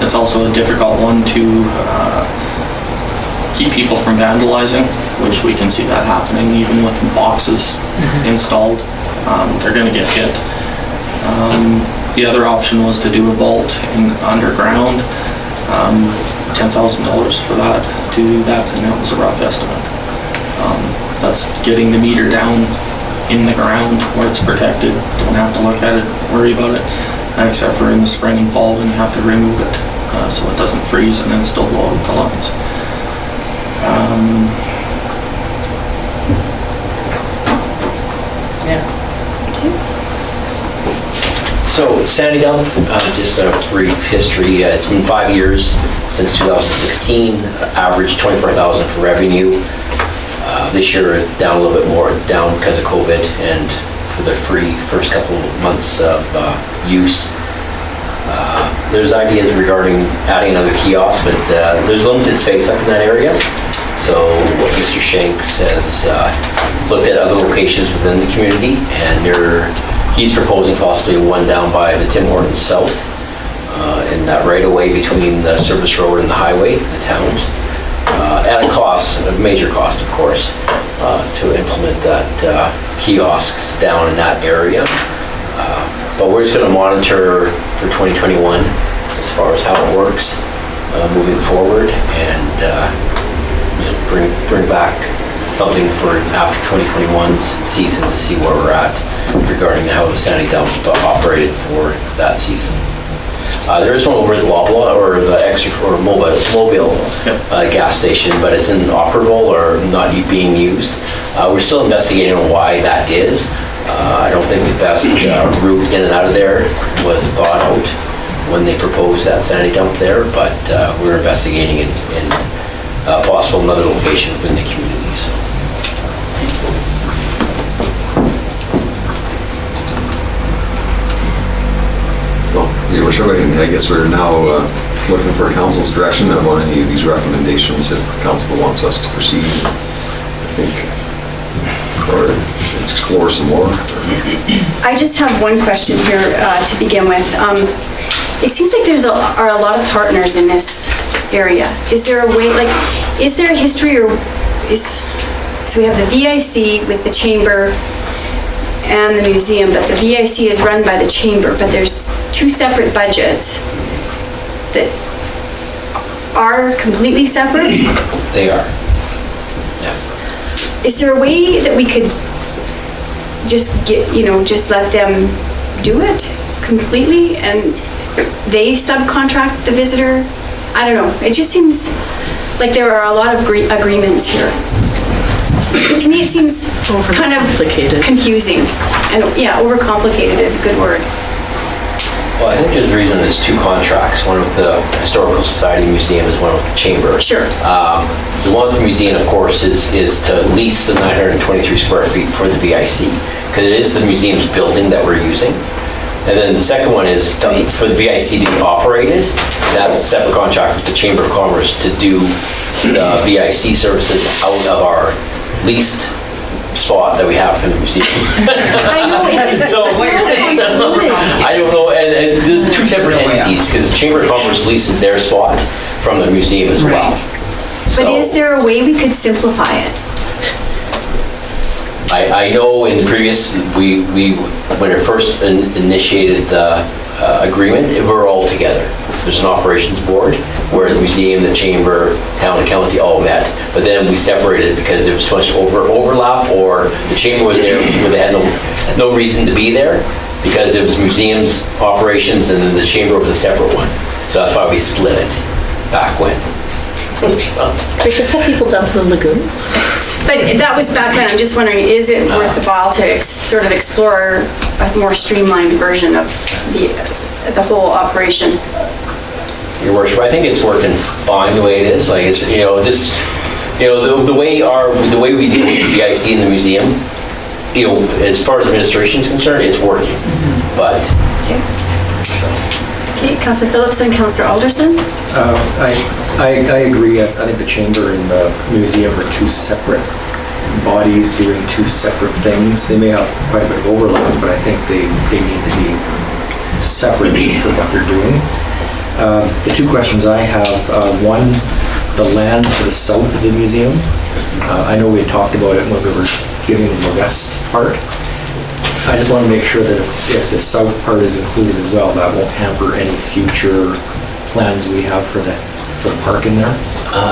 M: It's also a difficult one to keep people from vandalizing, which we can see that happening even with boxes installed. They're going to get hit. The other option was to do a vault underground. $10,000 for that, to do that, and that was a rough estimate. That's getting the meter down in the ground where it's protected. Don't have to look at it, worry about it, except for in the spring and fall when you have to remove it so it doesn't freeze and then still blow out the lines.
J: So sandy dump, just a brief history. It's been 5 years since 2016. Average $24,000 for revenue. This year down a little bit more, down because of COVID and for the free first couple of months of use. There's ideas regarding adding another kiosk, but there's limited space up in that area. So what Mr. Shanks has looked at other locations within the community, and he's proposing possibly one down by the Tim Hortons South, in that right of way between the service road and the highway, the towns. At a cost, a major cost, of course, to implement that kiosks down in that area. But we're just going to monitor for 2021 as far as how it works moving forward, and bring back something for after 2021's season to see where we're at regarding how the sandy dump operated for that season. There is one over at the Loblaw or the extra or mobile gas station, but it's inoperable or not being used. We're still investigating on why that is. I don't think the best route in and out of there was thought out when they proposed that sandy dump there, but we're investigating in possible another location within the community. So.
G: Well, Your Worship, I guess we're now looking for council's direction on any of these recommendations if council wants us to proceed, I think, or explore some more.
B: I just have one question here to begin with. it seems like are a lot of partners in this area. Is there a way, is there a history so we have the VIC with the chamber and the museum, but the VIC is run by the chamber, but there's two separate budgets that are completely separate?
J: They are.
B: Is there a way that we could just just let them do it completely and they subcontract the visitor? I don't know. It just seems like there are a lot of agreements here. To me, it seems kind of confusing. And yeah, overcomplicated is a good word.
J: Well, I think there's a reason there's two contracts. One with the Historical Society Museum is one with the Chamber.
B: Sure.
J: The one with the museum, of course, is to lease the 923 square feet for the VIC, because it is the museum's building that we're using. And then the second one is for the VIC to be operated. That's a separate contract with the Chamber of Commerce to do the VIC services out of our leased spot that we have in the museum.
B: I know, it just
J: So,
H: What you're saying.
J: I don't know, and the two separate entities, because the Chamber of Commerce leases their spot from the museum as well.
B: But
J: So,
B: is there a way we could simplify it?
J: I know in the previous, when it first initiated the agreement, we were all together. There's an operations board where the museum, the chamber, town and county all met. But then we separated because there was too much overlap, or the chamber was there where they had no reason to be there because it was museums, operations, and then the chamber was a separate one. So that's why we split it back when.
F: We just have people dump in the lagoon.
B: But that was back when. I'm just wondering, is it worth the while to sort of explore a more streamlined version of the whole operation?
J: Your worship, I think it's working fine the way it is. Like, it's, the way we deal with the VIC in the museum, as far as administration is concerned, it's working. But
B: Okay, Councillor Phillips and Councillor Alderson?
A: I agree. I think the chamber and the museum are two separate bodies doing two separate things. They may have quite a bit of overlap, but I think they need to be separate just for what they're doing. The two questions I have, one, the land to the south of the museum. I know we had talked about it when we were giving the west part. I just want to make sure that if the south part is included as well, that won't hamper any future plans we have for the park in there.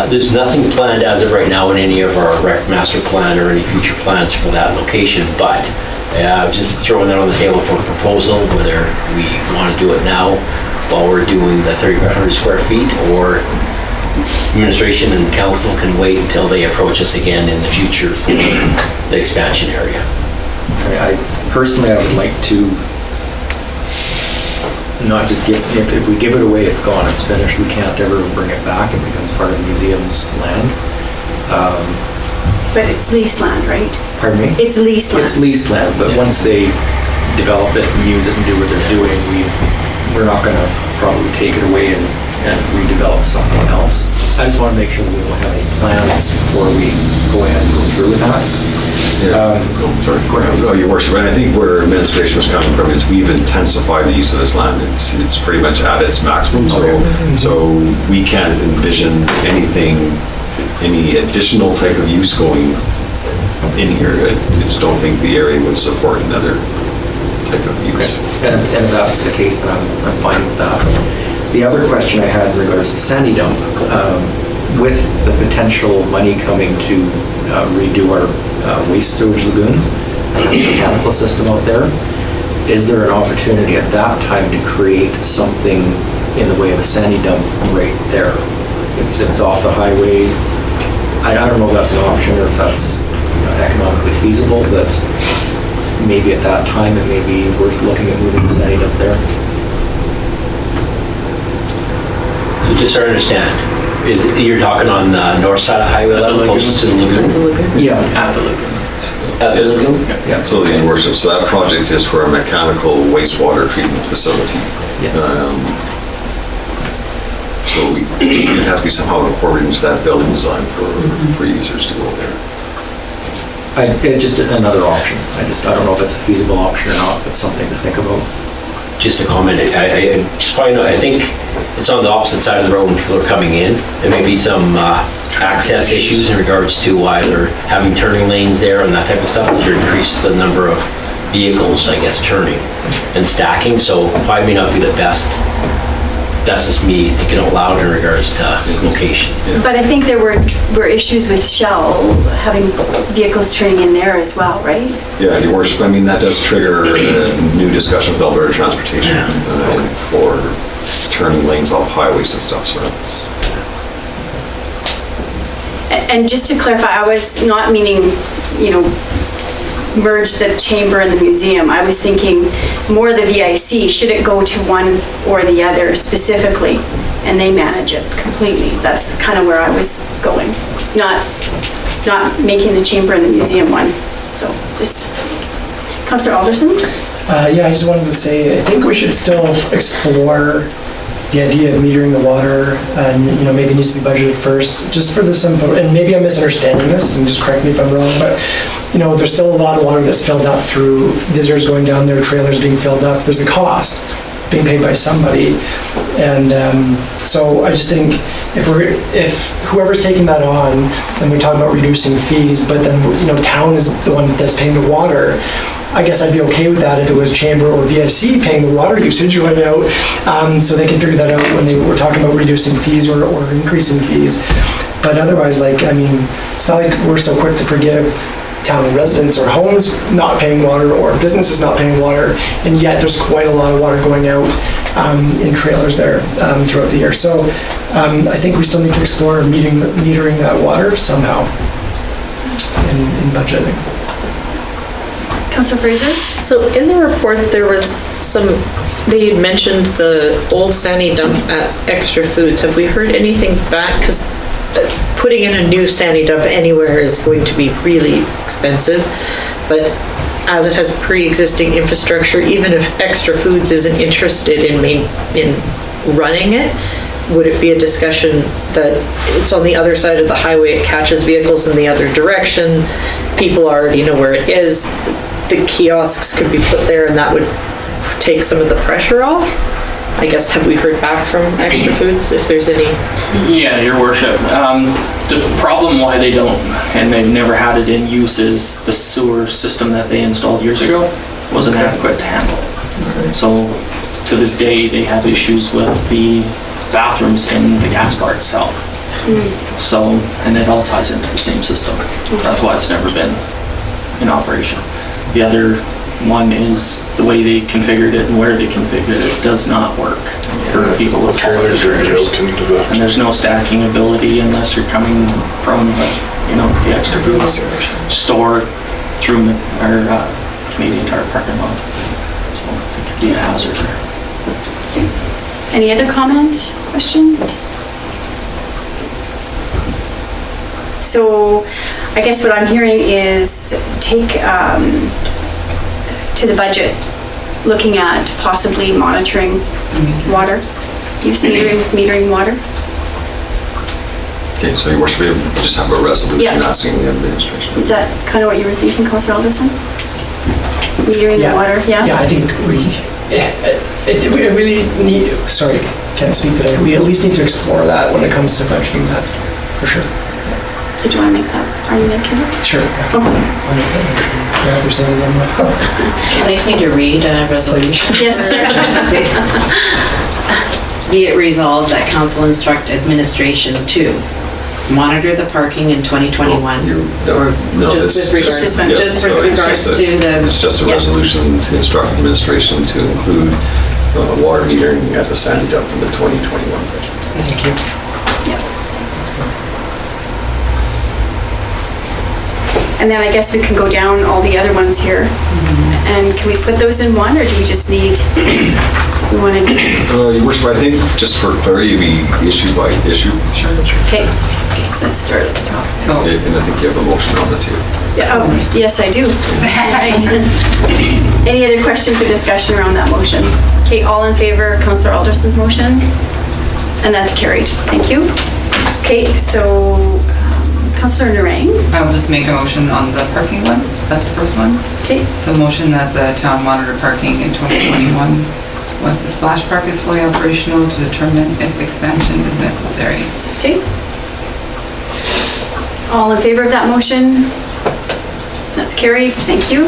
J: there's nothing planned as of right now in any of our rec master plan or any future plans for that location, but just throwing that on the table for a proposal, whether we want to do it now while we're doing the 3,500 square feet, or administration and council can wait until they approach us again in the future for the expansion area.
A: Personally, I would like to not just give, if we give it away, it's gone, it's finished, we can't ever bring it back, it becomes part of the museum's land.
B: But it's leased land, right?
A: Pardon me?
B: It's leased land.
A: It's leased land, but once they develop it and use it and do what they're doing, we're not gonna probably take it away and redevelop something else. I just wanna make sure that we don't have any plans before we go ahead and go through with that.
G: Sorry, go ahead. Oh, Your Worship, and I think where administration was coming from is we've intensified the use of this land. It's pretty much at its maximum, so we can't envision anything, any additional type of use going in here. I just don't think the area would support another type of use.
A: And if that's the case, then I'm fine with that. The other question I had in regards to Sandy Dump, with the potential money coming to redo our waste sewage lagoon, the mechanical system out there, is there an opportunity at that time to create something in the way of a Sandy Dump right there? It's off the highway. I don't know if that's an option or if that's economically feasible, but maybe at that time it may be worth looking at moving the Sandy Dump there.
J: So just so I understand, you're talking on the north side of highway level, closest to the lagoon?
A: Yeah.
M: At the lagoon.
J: At the lagoon?
A: Yeah.
G: So, Your Worship, so that project is for a mechanical wastewater treatment facility.
A: Yes.
G: So it'd have to be somehow incorporated into that building design for users to go there.
A: Just another option. I don't know if it's a feasible option or not, but something to think about.
J: just a comment, I just probably know, I think it's on the opposite side of the road when people are coming in. There may be some access issues in regards to why they're having turning lanes there and that type of stuff, to increase the number of vehicles, I guess, turning and stacking, so probably may not be the best. That's just me thinking out loud in regards to location.
B: But I think there were issues with Shell having vehicles turning in there as well, right?
G: Yeah, Your Worship, I mean, that does trigger a new discussion with Alberta Transportation for turning lanes off highways and stuff, so that's...
B: And just to clarify, I was not meaning, merge the chamber and the museum. I was thinking more the VIC, should it go to one or the other specifically, and they manage it completely? That's kind of where I was going, not making the chamber and the museum one. So just, Councillor Alderson?
I: Yeah, I just wanted to say, I think we should still explore the idea of metering the water, and maybe it needs to be budgeted first, just for the simple, and maybe I'm misunderstanding this, and just correct me if I'm wrong, but there's still a lot of water that's filled up through visitors going down there, trailers being filled up. There's a cost being paid by somebody, and so I just think if whoever's taking that on, and we're talking about reducing fees, but then town is the one that's paying the water, I guess I'd be okay with that if it was Chamber or VIC paying the water usage went out, so they can figure that out when they were talking about reducing fees or increasing fees. But otherwise, it's not like we're so quick to forgive town residents or homes not paying water or businesses not paying water, and yet there's quite a lot of water going out in trailers there throughout the year. So I think we still need to explore metering that water somehow in budgeting.
B: Councillor Fraser?
F: So in the report, there was they had mentioned the old Sandy dump at Extra Foods. Have we heard anything back? Because putting in a new Sandy dump anywhere is going to be really expensive, but as it has pre-existing infrastructure, even if Extra Foods isn't interested in running it, would it be a discussion that it's on the other side of the highway, it catches vehicles in the other direction, people already know where it is, the kiosks could be put there and that would take some of the pressure off? I guess, have we heard back from Extra Foods, if there's any?
M: Yeah, Your Worship. The problem why they don't, and they've never had it in use, is the sewer system that they installed years ago wasn't adequate to handle it. So to this day, they have issues with the bathrooms in the gas bar itself. So, and it all ties into the same system. That's why it's never been in operation. The other one is the way they configured it and where they configured it does not work for people with trailers. And there's no stacking ability unless you're coming from the Extra Foods store through our Canadian Tire parking lot. So it could be a hazard there.
B: Any other comments, questions? So I guess what I'm hearing is take to the budget, looking at possibly monitoring water, use metering water.
G: Okay, so Your Worship, we just have a resolution asking the administration.
B: Is that kind of what you were thinking, Councillor Alderson? Metering the water, yeah?
I: Yeah, I think we really need, sorry, can't speak today. We at least need to explore that when it comes to budgeting that, for sure.
B: So do you want to make that argument, Kim?
I: Sure.
B: Okay.
C: Would you like me to read a resolution?
B: Yes, sure.
C: Be it resolved that council instruct administration to monitor the parking in 2021. Or just with regards to the...
G: It's just a resolution to instruct administration to include water metering at the Sandy dump in the 2021 budget.
I: Thank you.
B: Yeah. And then I guess we can go down all the other ones here. And can we put those in one, or do we just need, we want to?
G: Your Worship, I think just for clarity, we issue by issue.
B: Sure. Okay, let's start at the top.
G: And I think you have a motion on the table.
B: Yeah, oh, yes, I do. Right. Any other questions or discussion around that motion? Okay, all in favor of Councillor Alderson's motion? And that's carried. Thank you. Okay, so Councillor Narang?
H: I'll just make a motion on the parking one. That's the first one.
B: Okay.
H: So motion that the town monitor parking in 2021 once the splash park is fully operational to determine if expansion is necessary.
B: Okay. All in favor of that motion? That's carried, thank you.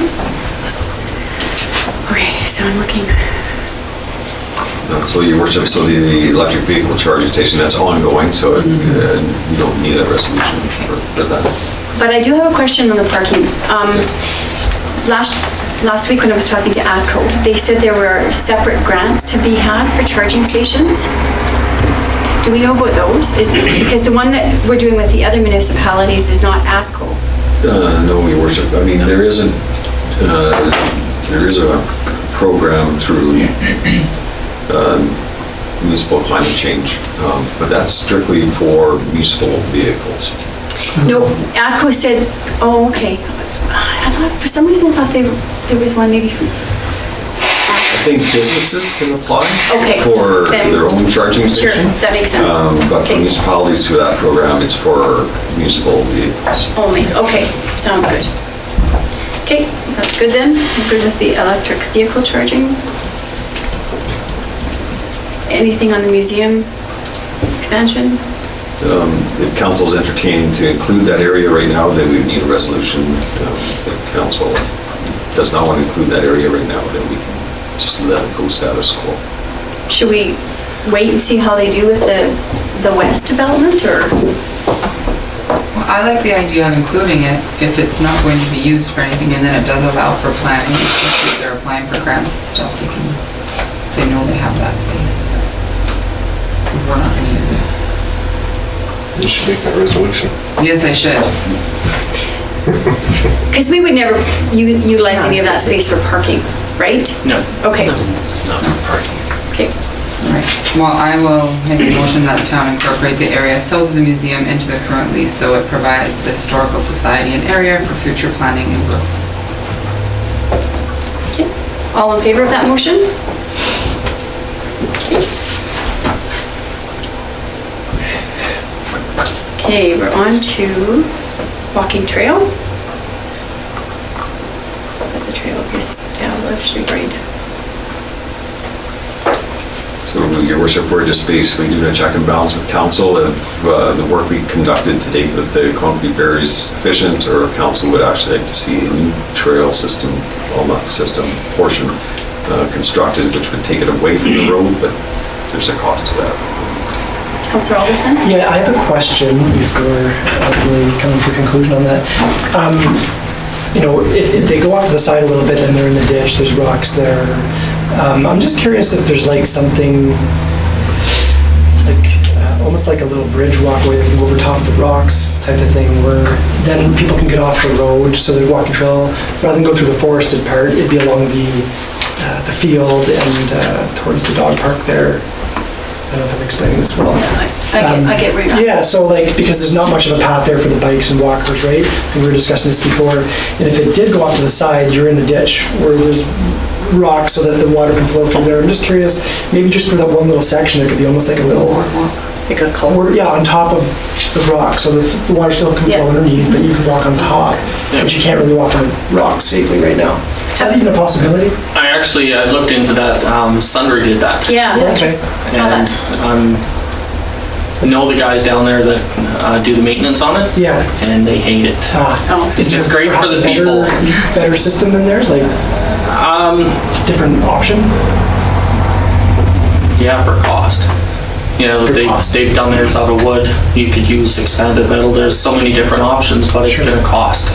B: Okay, so I'm looking.
G: So your worship, so the electric vehicle charging station, that's ongoing, so you don't need a resolution for that.
B: But I do have a question on the parking. Last week when I was talking to ATCO, they said there were separate grants to be had for charging stations. Do we know about those? Because the one that we're doing with the other municipalities is not ATCO.
G: No, your worship, I mean, there is a program through municipal climate change, but that's strictly for municipal vehicles.
B: No, ATCO said, oh, okay. I thought, for some reason I thought there was one maybe for,
G: I think businesses can apply
B: Okay,
G: for
B: then-
G: their own charging
B: sure,
G: station.
B: that makes sense.
G: But for
B: Okay.
G: municipalities through that program, it's for municipal vehicles.
B: Only, okay, sounds good. Okay, that's good then. I'm good with the electric vehicle charging. Anything on the museum expansion?
G: If council's entertaining to include that area right now, then we would need a resolution. If council does not want to include that area right now, then we can just let it go status quo.
B: Should we wait and see how they do with the west development, or?
H: Well, I like the idea of including it if it's not going to be used for anything, and then it does allow for planning, especially if they're applying for grants and stuff, they know they have that space. But we're not gonna use it.
K: You should make that resolution.
H: Yes, I should.
B: Because we would never utilize any of that space for parking, right?
D: No.
B: Okay,
J: Not parking.
B: okay.
H: All right. Well, I will make a motion that the town incorporate the area south of the museum into the current lease so it provides the Historical Society an area for future planning and growth.
B: Okay. All in favor of that motion? Okay, we're on to walking trail. Let the trail be established, agreed.
G: So your worship, we're just basically doing a check and balance with council. If the work we conducted to date with the concrete barriers is sufficient, or if council would actually like to see a new trail system, well, not system, portion constructed, which would take it away from the road, but there's a cost to that.
B: Councillor Alderson?
I: Yeah, I have a question before really coming to a conclusion on that. You know, if they go off to the side a little bit and they're in the ditch, there's rocks there. I'm just curious if there's like something, like almost like a little bridge walkway that can go over top of the rocks type of thing, where then people can get off the road, so they're walking trail, rather than go through the forested part, it'd be along the field and towards the dog park there. I don't know if I'm explaining this well.
B: I get where you're at.
I: Yeah, so like, because there's not much of a path there for the bikes and walkers, right? And we were discussing this before. And if it did go off to the side, you're in the ditch where there's rocks so that the water can flow through there. I'm just curious, maybe just for that one little section, it could be almost like a little,
F: Like a culvert.
I: yeah, on top of the rock, so that the water still can flow underneath, but you can walk on top. But you can't really walk on rocks safely right now. Is that even a possibility?
M: I looked into that, Sundry did that.
B: Yeah, I
I: Okay.
B: just saw
M: And
B: that.
M: know the guys down there that do the maintenance on it,
I: Yeah.
M: and they hate it.
B: Oh.
I: Is there
M: It's great for
I: perhaps
M: the
I: a better-
M: people.
I: Better system than theirs, like different option?
M: Yeah, for cost. You know,
I: For cost.
M: they've done theirs out of wood. You could use expanded metal. There's so many different options, but it's
I: Sure.
M: gonna cost.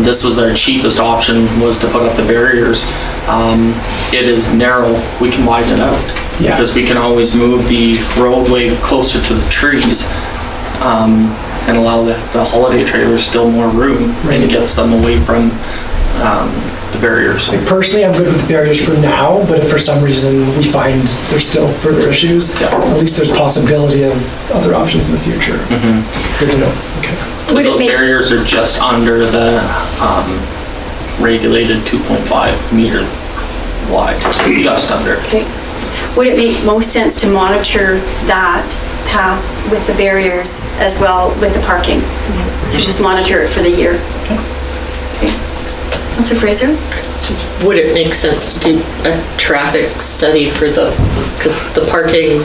M: This was our cheapest option, was to put up the barriers. It is narrow, we can widen it out.
I: Yeah.
M: Because we can always move the roadway closer to the trees, and allow the holiday trailers still more room, and it gets them away from, the barriers.
I: Like, personally, I'm good with the barriers for now, but if for some reason we find there's still further issues, at least there's possibility of other options in the future. Good to know, okay.
B: Would it
M: Those
B: make-
M: barriers are just under the, regulated 2.5 meter wide, just under.
B: Okay. Would it make most sense to monitor that path with the barriers as well with the parking? So just monitor it for the year? Okay. Councillor Fraser?
F: would it make sense to do a traffic study for because the parking,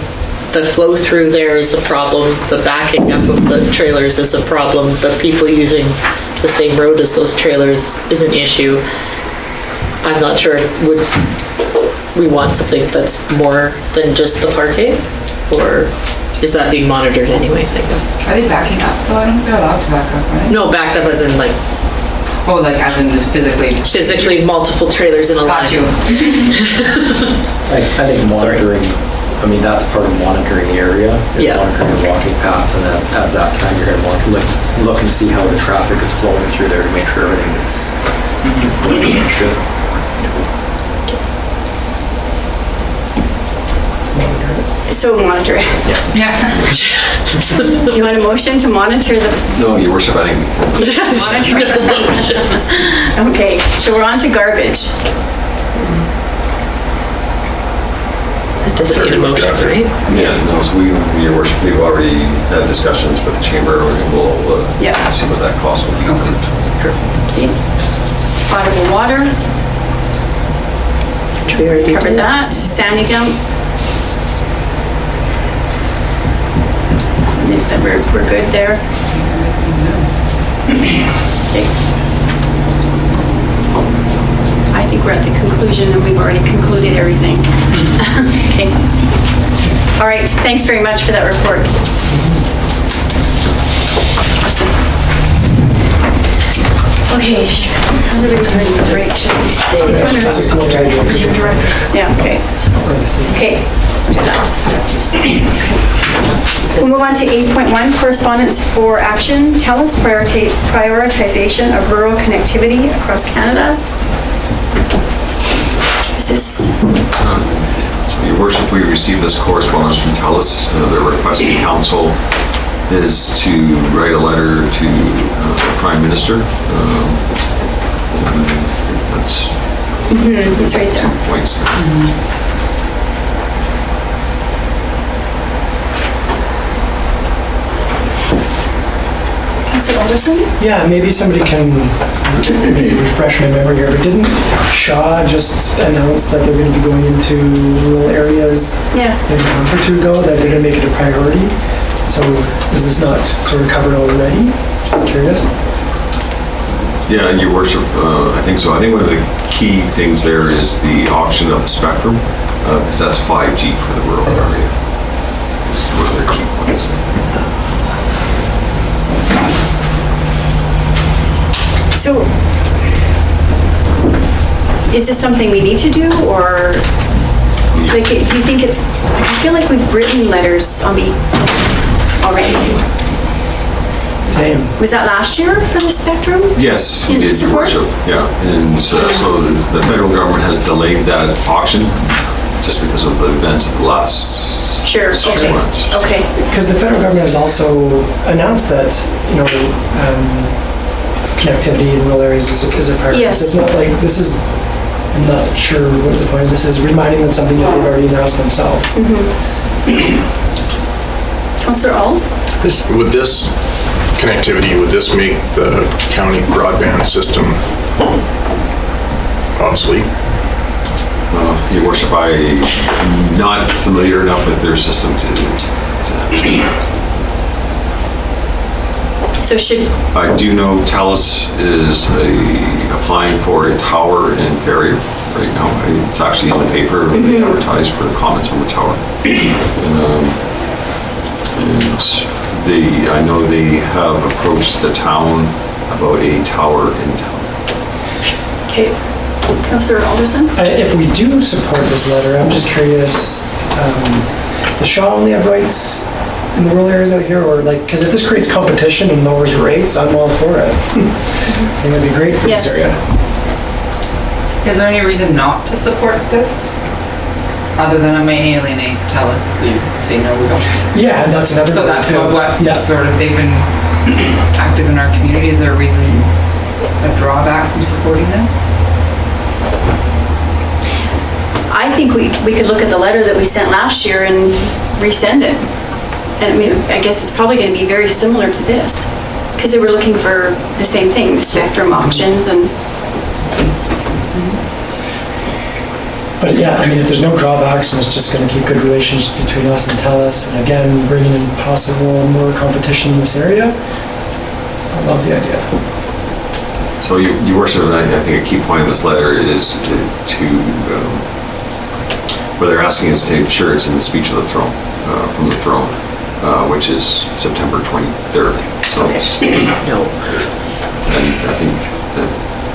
F: the flow through there is a problem, the backing up of the trailers is a problem, the people using the same road as those trailers is an issue. I'm not sure, would we want something that's more than just the parking? Or is that being monitored anyways, I guess?
H: Are they backing up? Oh, I don't think they're allowed to back up, are they?
F: No, backed up as in like
H: Oh, like as in just physically?
F: physically multiple trailers in a line.
H: Got you.
A: I think monitoring, I mean, that's part of monitoring the area, is
F: Yeah.
A: monitoring the walking paths, and then as that time, you're gonna look and see how the traffic is flowing through there to make sure everything is going the way it should.
B: So monitor it.
H: Yeah.
B: You want a motion to monitor the,
G: No, Your Worship, I think
B: okay, so we're on to garbage.
F: It doesn't need a motion, right?
G: Yeah, no, so Your Worship, we've already had discussions with the chamber, and we'll
B: Yeah.
G: see what that cost will be.
B: Okay. Potable water,
F: Should we already do
B: covered that. Sandy dump. I think that we're good there. Okay. I think we're at the conclusion and we've already concluded everything. Okay. All right, thanks very much for that report. Awesome. Okay, how's everybody doing for break?
I: Let's just go to
B: Yeah, okay. Okay, do that. We'll move on to 8.1, correspondence for action. Tell us prioritization of rural connectivity across Canada. This is,
G: So, Your Worship, we received this correspondence from TELUS. Their request to council is to write a letter to the Prime Minister. That's
B: it's right there.
G: some points there.
B: Councilor Alderson?
I: Yeah, maybe somebody can maybe refresh my memory here, but didn't Shaw just announce that they're going to be going into rural areas
B: Yeah.
I: maybe a month or two ago, that they're going to make it a priority? So is this not sort of covered already? Just curious.
G: Yeah, Your Worship, I think so. I think one of the key things there is the auction of the spectrum, because that's 5G for the rural area. This is one of their key points.
B: So, is this something we need to do, or, like, do you think it's, I feel like we've written letters on the already.
I: Same.
B: Was that last year for the spectrum?
G: Yes, we
B: In
G: did, Your
B: support?
G: Worship. Yeah, and so the federal government has delayed that auction just because of the events of the last
B: Sure,
G: 6
B: okay.
G: months.
B: Okay,
I: Because the federal government has also announced that, connectivity in rural areas is a priority.
B: Yes.
I: So it's not like, this is, I'm not sure what the point of this is, reminding them something that they've already announced themselves.
B: Councilor Ald?
K: Would this connectivity, would this make the county broadband system obsolete?
G: Your Worship, I'm not familiar enough with their system to
B: So should,
G: I do know TELUS is applying for a tower in Ferrier right now. It's actually in the paper, they advertise for comments on the tower. And I know they have approached the town about a tower in town.
B: okay. Councilor Alderson?
I: If we do support this letter, I'm just curious, does Shaw only have rights in the rural areas out here, or like, because if this creates competition and lowers rates, I'm all for it. I think that'd be great for
B: Yes.
I: this area.
H: Is there any reason not to support this? Other than it may alienate, tell us if we say no, we don't.
I: Yeah, that's another
H: So
I: one
H: that's
I: too.
H: what
I: Yeah.
H: sort of, they've been active in our community. Is there a reason, a drawback from supporting this?
B: I think we could look at the letter that we sent last year and resend it. And I mean, I guess it's probably going to be very similar to this, because they were looking for the same thing, the spectrum auctions and...
I: But yeah, I mean, if there's no drawbacks and it's just gonna keep good relations between us and TELUS, and again, bringing in possible more competition in this area, I love the idea.
G: So your worship, I think a key point of this letter is to, what they're asking is to ensure it's in the speech of the throne, from the throne, which is September 23rd. So it's,
F: No.
G: and I think that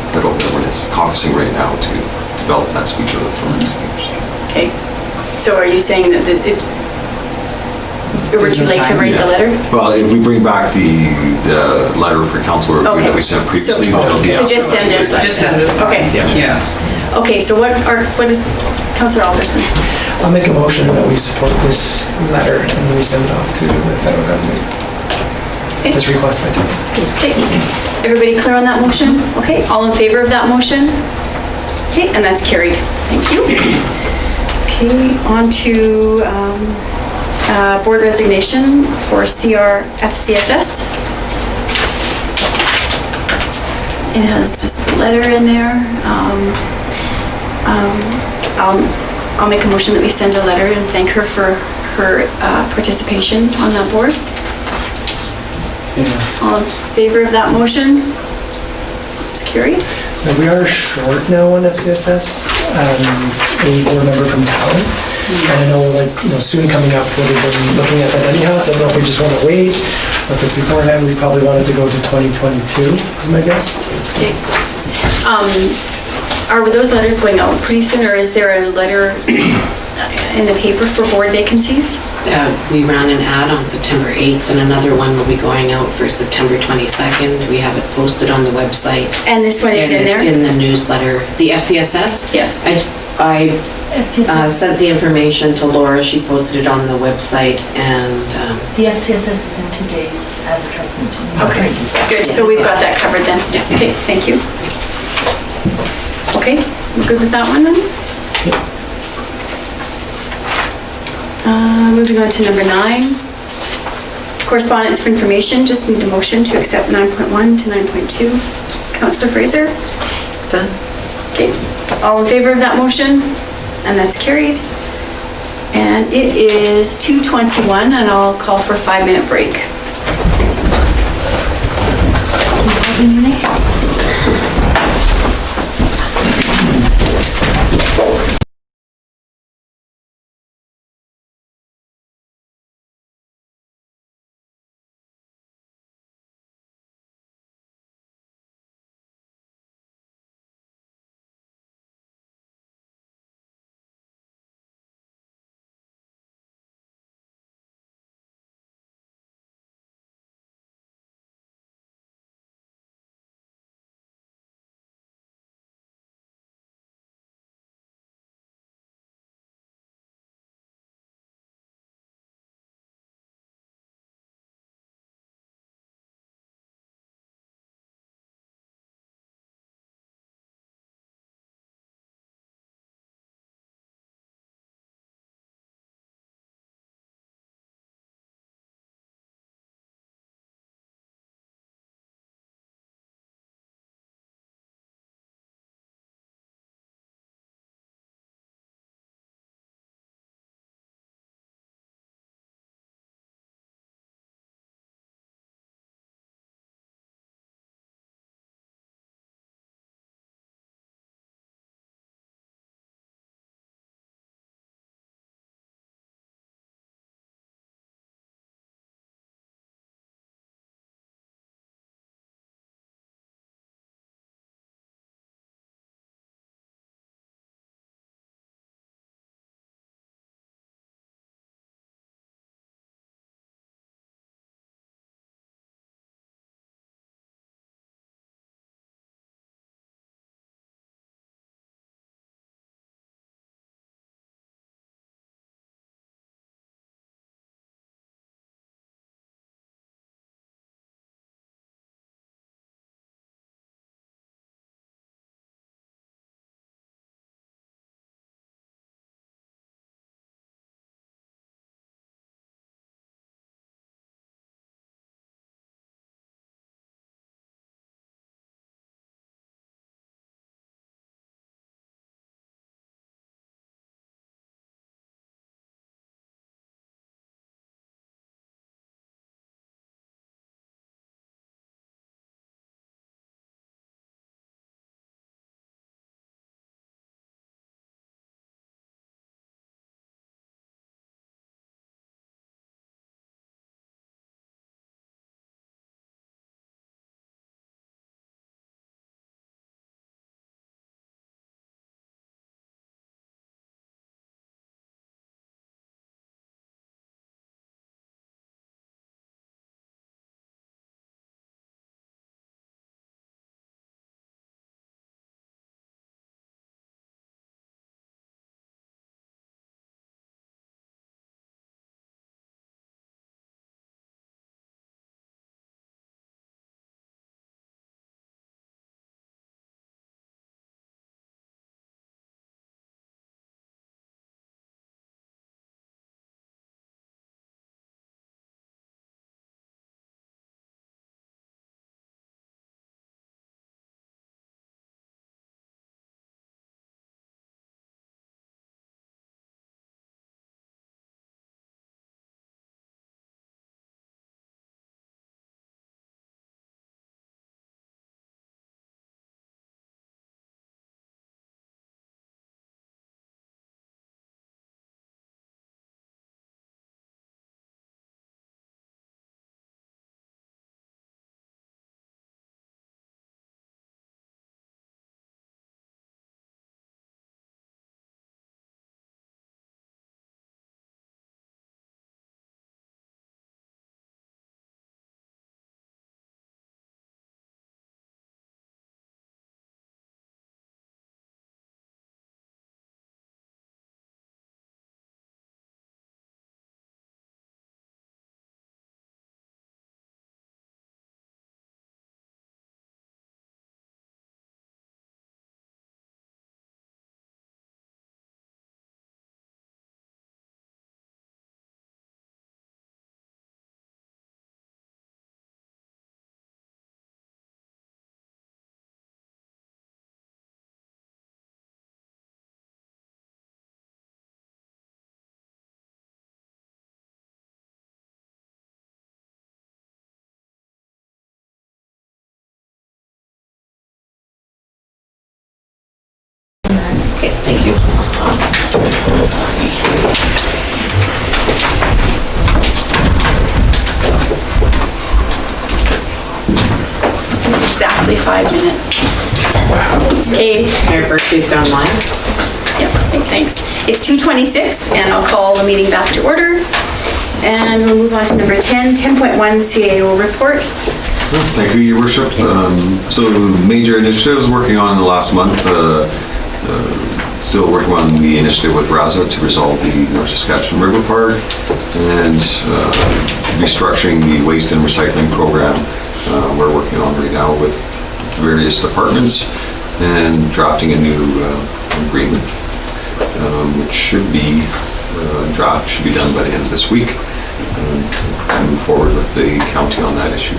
G: federal government is caucusing right now to develop that speech of the throne speech.
B: Okay, so are you saying that or would you like to write the letter?
G: Well, if we bring back the letter for council review that we sent previously, that'll be.
B: So just send us.
H: Just send us.
B: Okay.
H: Yeah.
B: Okay, so what is, Councillor Alderson?
I: I'll make a motion that we support this letter and we send it off to the federal government.
B: Okay.
I: This request by TELUS.
B: Okay, everybody clear on that motion? Okay, all in favor of that motion? Okay, and that's carried. Thank you. Okay, on to board resignation for CRFCSS. It has just a letter in there. I'll make a motion that we send a letter and thank her for her participation on that board. All in favor of that motion? It's carried.
I: Now, we are short now on FCSS, a board member from town. And I know, like, soon coming up, we'll be looking at that anyhow, so I don't know if we just want to wait, or if it's beforehand, we probably wanted to go to 2022, is my guess.
B: Okay. Are those letters going out pretty soon, or is there a letter in the paper for board vacancies?
C: We ran an ad on September 8th, and another one will be going out for September 22nd. We have it posted on the website.
B: And this one is in there?
C: And it's in the newsletter. The FCSS?
B: Yeah.
C: I sent the information to Laura. She posted it on the website, and
N: The FCSS is in today's advertisement.
B: Okay, good, so we've got that covered then.
C: Yeah.
B: Okay, thank you. Okay, we're good with that one then? Moving on to number 9. Correspondence for information, just need a motion to accept 9.1 to 9.2. Councillor Fraser?
F: Done.
B: Okay, all in favor of that motion? And that's carried. And it is 2:21 and I'll call for a 5-minute break. Okay.
C: Mayor Burke, we've gone live.
B: Yep, okay, thanks. It's 2:26 and I'll call the meeting back to order. And we'll move on to number 10, 10.1 CAO report.
G: Thank you, Your Worship. So major initiatives working on in the last month. Still working on the initiative with RAZA to resolve the North Saskatchewan River Park and restructuring the waste and recycling program we're working on right now with various departments and drafting a new agreement, which should be done by the end of this week. And move forward with the county on that issue.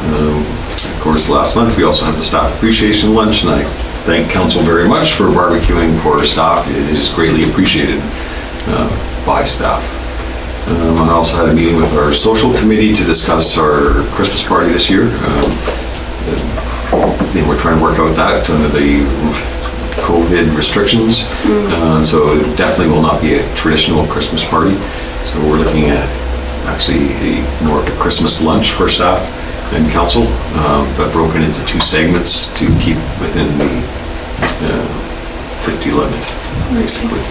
G: Of course, last month we also had the staff appreciation lunch, and I thank council very much for barbecuing for staff. It is greatly appreciated by staff. I also had a meeting with our social committee to discuss our Christmas party this year. We're trying to work out that under the COVID restrictions. So it definitely will not be a traditional Christmas party. So we're looking at actually more of a Christmas lunch for staff and council, but broken into 2 segments to keep within the 50 limit, basically.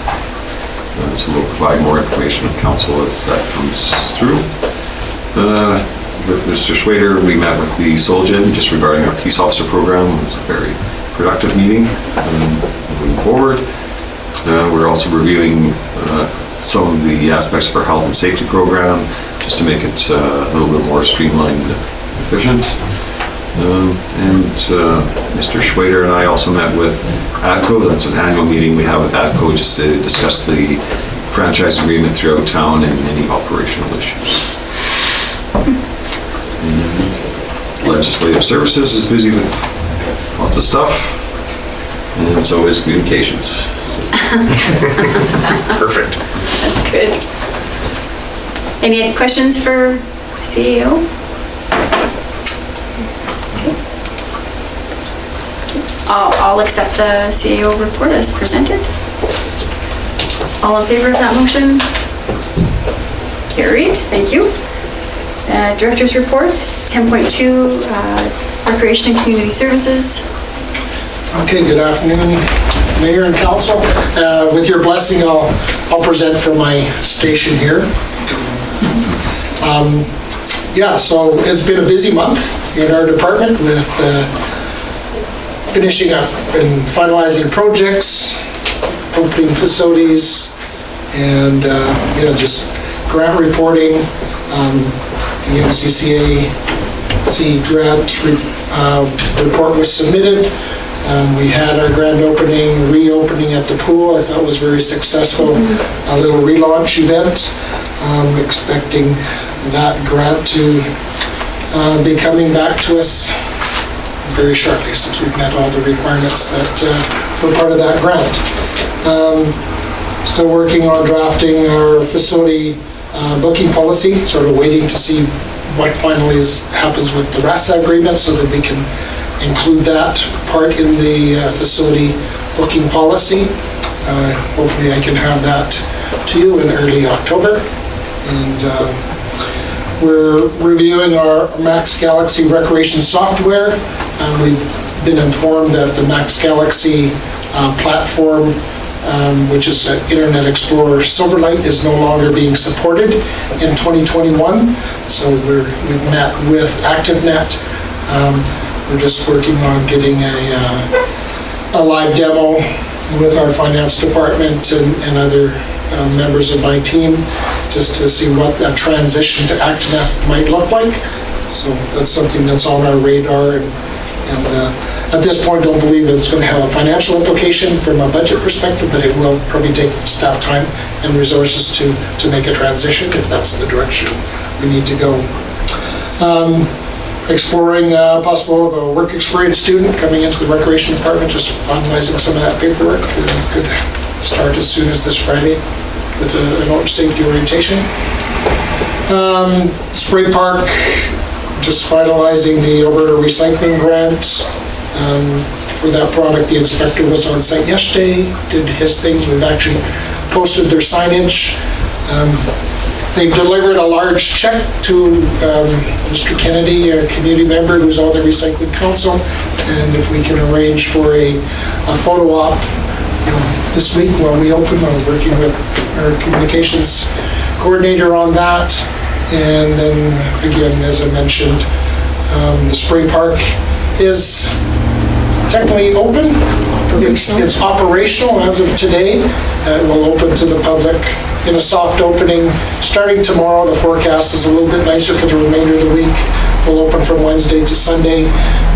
G: So we'll provide more information with council as that comes through. With Mr. Schwader, we met with the Solgen just regarding our peace officer program. It was a very productive meeting. Moving forward, we're also reviewing some of the aspects of our health and safety program just to make it a little bit more streamlined and efficient. Mr. Schwader and I also met with ATCO. That's an annual meeting we have with ATCO just to discuss the franchise agreement throughout town and any operational issues. And legislative services is busy with lots of stuff, and so is communications.
K: Perfect.
B: That's good. Any questions for CAO? I'll accept the CAO report as presented. All in favor of that motion? Carried, thank you. Director's reports, 10.2, Recreation and Community Services.
O: Okay, good afternoon, Mayor and Council. With your blessing, I'll present from my station here. Yeah, so it's been a busy month in our department with finishing up and finalizing projects, opening facilities, and just grant reporting. The NCCAC grant report was submitted. We had our grand opening, reopening at the pool. I thought was very successful. A little relaunch event. Expecting that grant to be coming back to us very shortly, since we've met all the requirements that were part of that grant. Still working on drafting our facility booking policy, sort of waiting to see what finally happens with the RASA agreement so that we can include that part in the facility booking policy. Hopefully I can have that to you in early October. And we're reviewing our Max Galaxy recreation software. We've been informed that the Max Galaxy platform, which is Internet Explorer Silverlight, is no longer being supported in 2021. So we've met with ActiveNet. We're just working on getting a live demo with our finance department and other members of my team, just to see what that transition to ActiveNet might look like. So that's something that's on our radar, and at this point don't believe it's going to have a financial implication from a budget perspective, but it will probably take staff time and resources to make a transition if that's the direction we need to go. Exploring possible of a work experience student coming into the recreation department, just finalizing some of that paperwork. We could start as soon as this Friday with an safety orientation. Spray Park, just finalizing the Alberta recycling grant. For that product, the inspector was on site yesterday, did his things. We've actually posted their signage. They've delivered a large check to Mr. Kennedy, a community member who's on the recycling council. and if we can arrange for a photo op, this week while we open, I'm working with our communications coordinator on that. And then again, as I mentioned, the spray park is technically open. It's operational as of today. It will open to the public in a soft opening starting tomorrow. The forecast is a little bit nicer for the remainder of the week. We'll open from Wednesday to Sunday,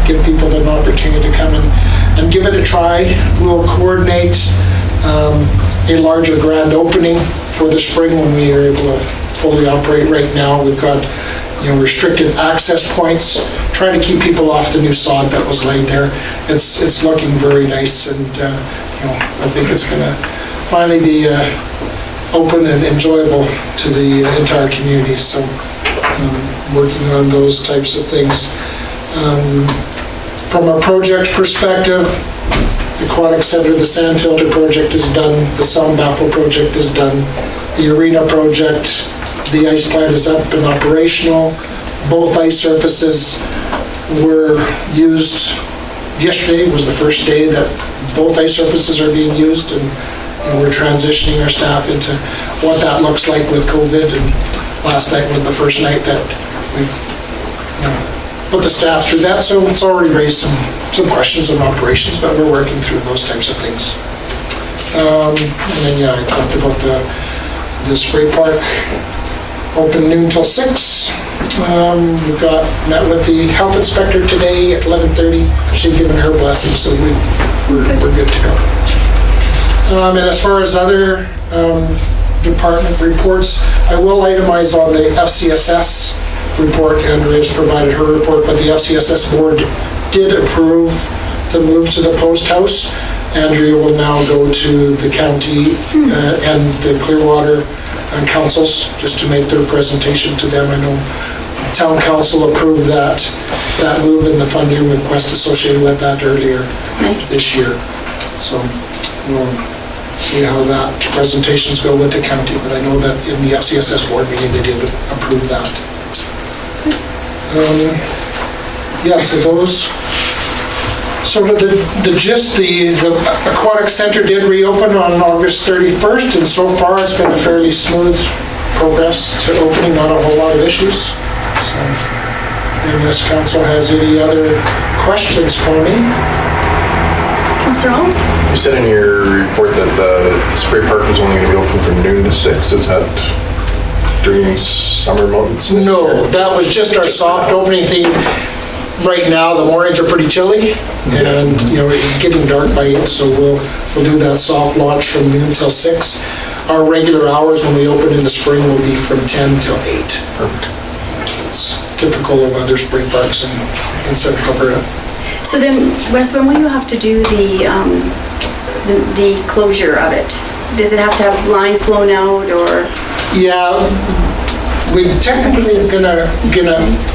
O: give people an opportunity to come and give it a try. We'll coordinate a larger grand opening for the spring when we are able to fully operate. Right now, we've got restricted access points, trying to keep people off the new sod that was laid there. It's looking very nice, and I think it's going to finally be open and enjoyable to the entire community. So working on those types of things. From a project perspective, the Aquatic Center, the sand filter project is done, the sound baffle project is done, the arena project, the ice plant is up and operational. Both ice surfaces were used. Yesterday was the first day that both ice surfaces are being used, and we're transitioning our staff into what that looks like with COVID. And last night was the first night that we've put the staff through that, so it's already raised some questions on operations, but we're working through those types of things. And then, I talked about the spray park, open noon till 6. We've met with the health inspector today at 11:30. She's given her blessing, so we're good to go. And as far as other department reports, I will itemize on the FCSS report. Andrea's provided her report, but the FCSS board did approve the move to the post house. Andrea will now go to the county and the Clearwater councils just to make their presentation to them. I know town council approved that move and the funding request associated with that earlier this year. So we'll see how that presentations go with the county, but I know that in the FCSS board meeting they did approve that. So those sort of the gist. The Aquatic Center did reopen on August 31st, and so far it's been a fairly smooth progress to opening, not a whole lot of issues. So, unless council has any other questions for me.
B: Councillor Hall?
K: You said in your report that the spray park was only going to be open from noon to 6. Is that during summer months?
O: No, that was just our soft opening thing. Right now, the mornings are pretty chilly, and it's getting dark by 8, so we'll do that soft launch from noon till 6. Our regular hours when we open in the spring will be from 10 till 8.
K: Perfect.
O: It's typical of other spring parks in Central Alberta.
B: So then, Wes, when will you have to do the closure of it? Does it have to have lines flown out, or?
O: Yeah, we're technically gonna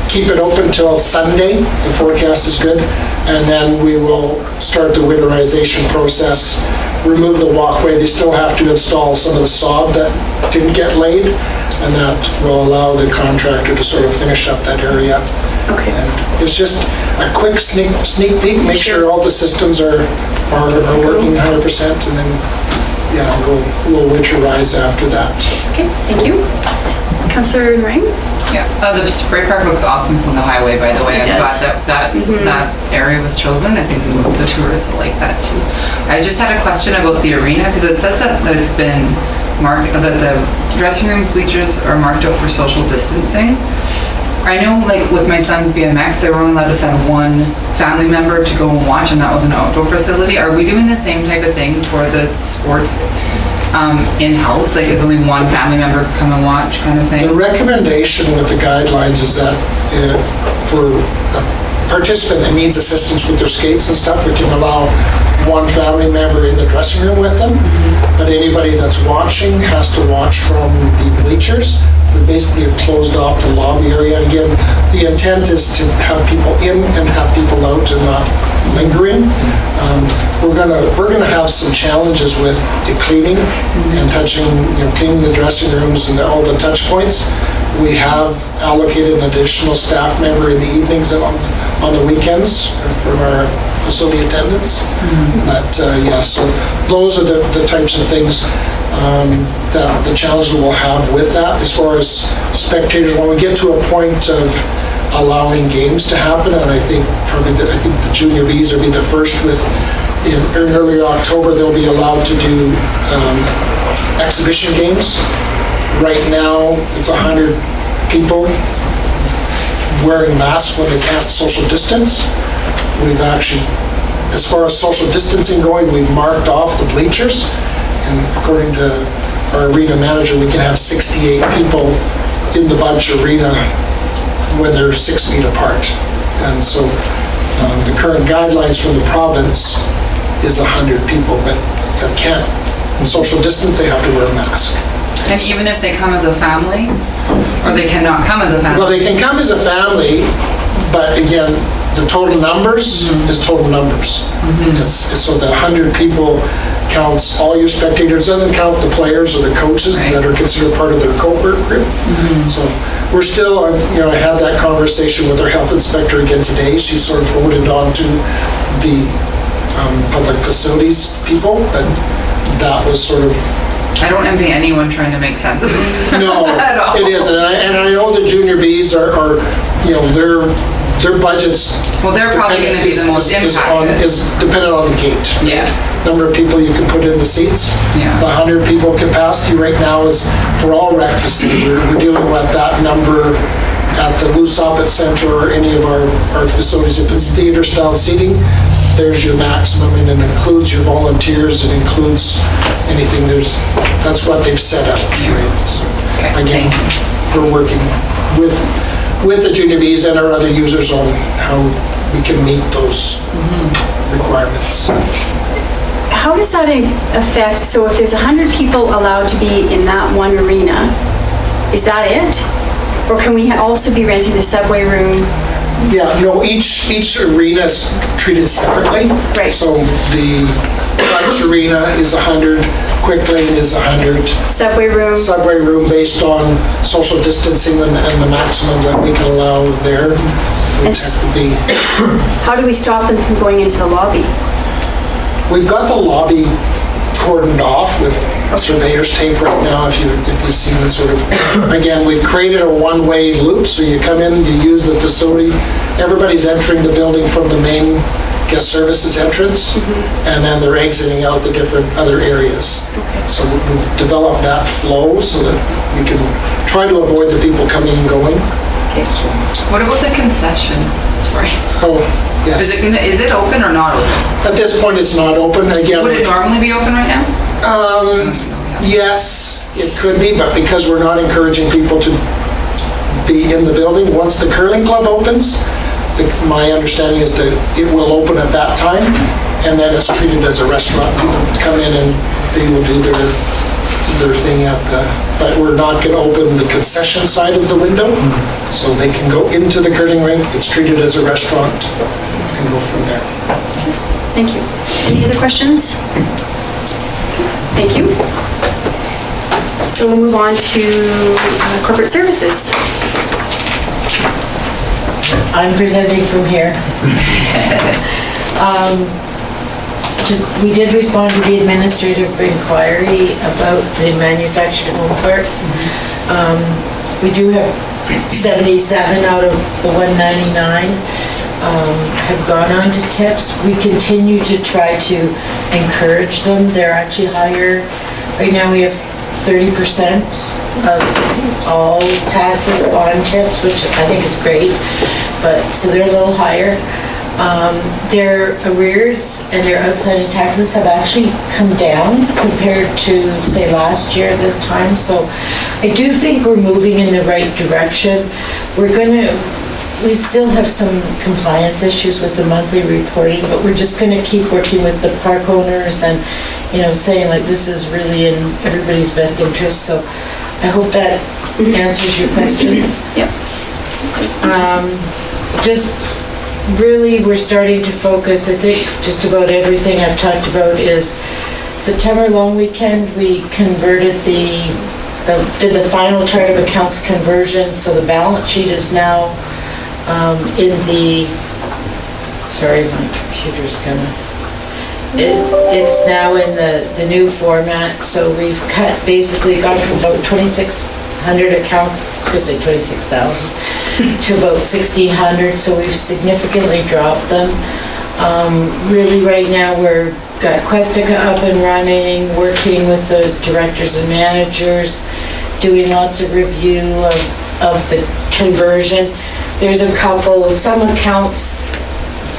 O: keep it open till Sunday. The forecast is good, and then we will start the winterization process, remove the walkway. They still have to install some of the sod that didn't get laid, and that will allow the contractor to sort of finish up that area.
B: Okay.
O: And it's just a quick sneak peek, make sure all the systems are working 100%, and then we'll winterize after that.
B: Okay, thank you. Councillor Ring?
H: Yeah, the spray park looks awesome from the highway, by the way.
B: It
H: I'm
B: does.
H: glad that area was chosen. I think the tourists will like that too. I just had a question about the arena, because it says that it's been marked, that the dressing rooms, bleachers are marked out for social distancing. I know, like, with my son's BMX, they were only allowed to send one family member to go and watch, and that was an outdoor facility. Are we doing the same type of thing for the sports in-house? Like, is only one family member come and watch kind of thing?
O: The recommendation with the guidelines is that for a participant that needs assistance with their skates and stuff, we can allow one family member in the dressing room with them, but anybody that's watching has to watch from the bleachers. We basically have closed off the lobby area. Again, the intent is to have people in and have people out and not lingering. We're gonna have some challenges with the cleaning and touching, cleaning the dressing rooms and all the touch points. We have allocated an additional staff member in the evenings and on the weekends for our facility attendants. But yeah, so those are the types of things that the challenge we'll have with that. As far as spectators, when we get to a point of allowing games to happen, and I think the junior Bs will be the first with, in early October, they'll be allowed to do exhibition games. Right now, it's 100 people wearing masks when they can't social distance. We've actually, as far as social distancing going, we've marked off the bleachers. And according to our arena manager, we can have 68 people in the Bunch Arena when they're 6 feet apart. And so the current guidelines from the province is 100 people, but they can't social distance, they have to wear a mask.
H: And even if they come as a family, or they cannot come as a family?
O: Well, they can come as a family, but again, the total numbers is total numbers. So the 100 people counts all your spectators, doesn't count the players or the coaches that are considered part of their cohort group. So we're still, I had that conversation with our health inspector again today. She sort of forwarded on to the public facilities people, but that was sort of...
H: I don't envy anyone trying to make sense of it.
O: No,
H: at all.
O: it isn't. And I know the junior Bs are their budgets...
H: Well, they're probably going to be the most impacted.
O: Is dependent on the gate.
H: Yeah.
O: Number of people you can put in the seats.
H: Yeah.
O: The 100 people capacity right now is for all rec facilities. We're dealing with that number at the Loose Opit Center or any of our facilities. If it's theater-style seating, there's your maximum, and it includes your volunteers, it includes anything. That's what they've set up, right? So, again, we're working with the junior Bs and our other users on how we can meet those requirements.
B: How does that affect, so if there's 100 people allowed to be in that one arena, is that it? Or can we also be renting the subway room?
O: Yeah, no, each arena is treated separately.
B: Right.
O: So the Bunch Arena is 100, Quick Lane is 100.
B: Subway room?
O: Subway room based on social distancing and the maximum that we can allow there.
B: How do we stop them from going into the lobby?
O: We've got the lobby cordoned off with surveyor's tape right now, if you've seen it sort of. Again, we've created a one-way loop, so you come in, you use the facility, everybody's entering the building from the main guest services entrance, and then they're exiting out the different other areas. So we've developed that flow so that we can try to avoid the people coming and going.
H: What about the concession? Sorry.
O: Oh, yes.
H: Is it open or not open?
O: At this point, it's not open. Again,
H: would it normally be open right now?
O: Yes, it could be, but because we're not encouraging people to be in the building, once the curling club opens, my understanding is that it will open at that time, and then it's treated as a restaurant. People come in and they will do their thing at the, but we're not going to open the concession side of the window, so they can go into the curling rink. It's treated as a restaurant and go from there.
B: Thank you. Any other questions? Thank you. So we'll move on to corporate services.
P: I'm presenting from here. We did respond to the administrative inquiry about the manufactured home parts. We do have 77 out of the 199 have gone on to tips. We continue to try to encourage them. They're actually higher. Right now we have 30% of all taxes on tips, which I think is great, but so they're a little higher. Their arrears and their outstanding taxes have actually come down compared to, say, last year at this time. So I do think we're moving in the right direction. We still have some compliance issues with the monthly reporting, but we're just going to keep working with the park owners and, saying like this is really in everybody's best interest. So I hope that answers your questions.
B: Yep.
P: Just really, we're starting to focus, I think, just about everything I've talked about is September long weekend, we converted the did the final chart of accounts conversion, so the balance sheet is now in the, sorry, my computer's it's now in the new format, so we've basically gone from about 2,600 accounts, I was gonna say 26,000, to about 1,600, so we've significantly dropped them. Really right now got Questica up and running, working with the directors and managers, doing lots of review of the conversion. There's some accounts,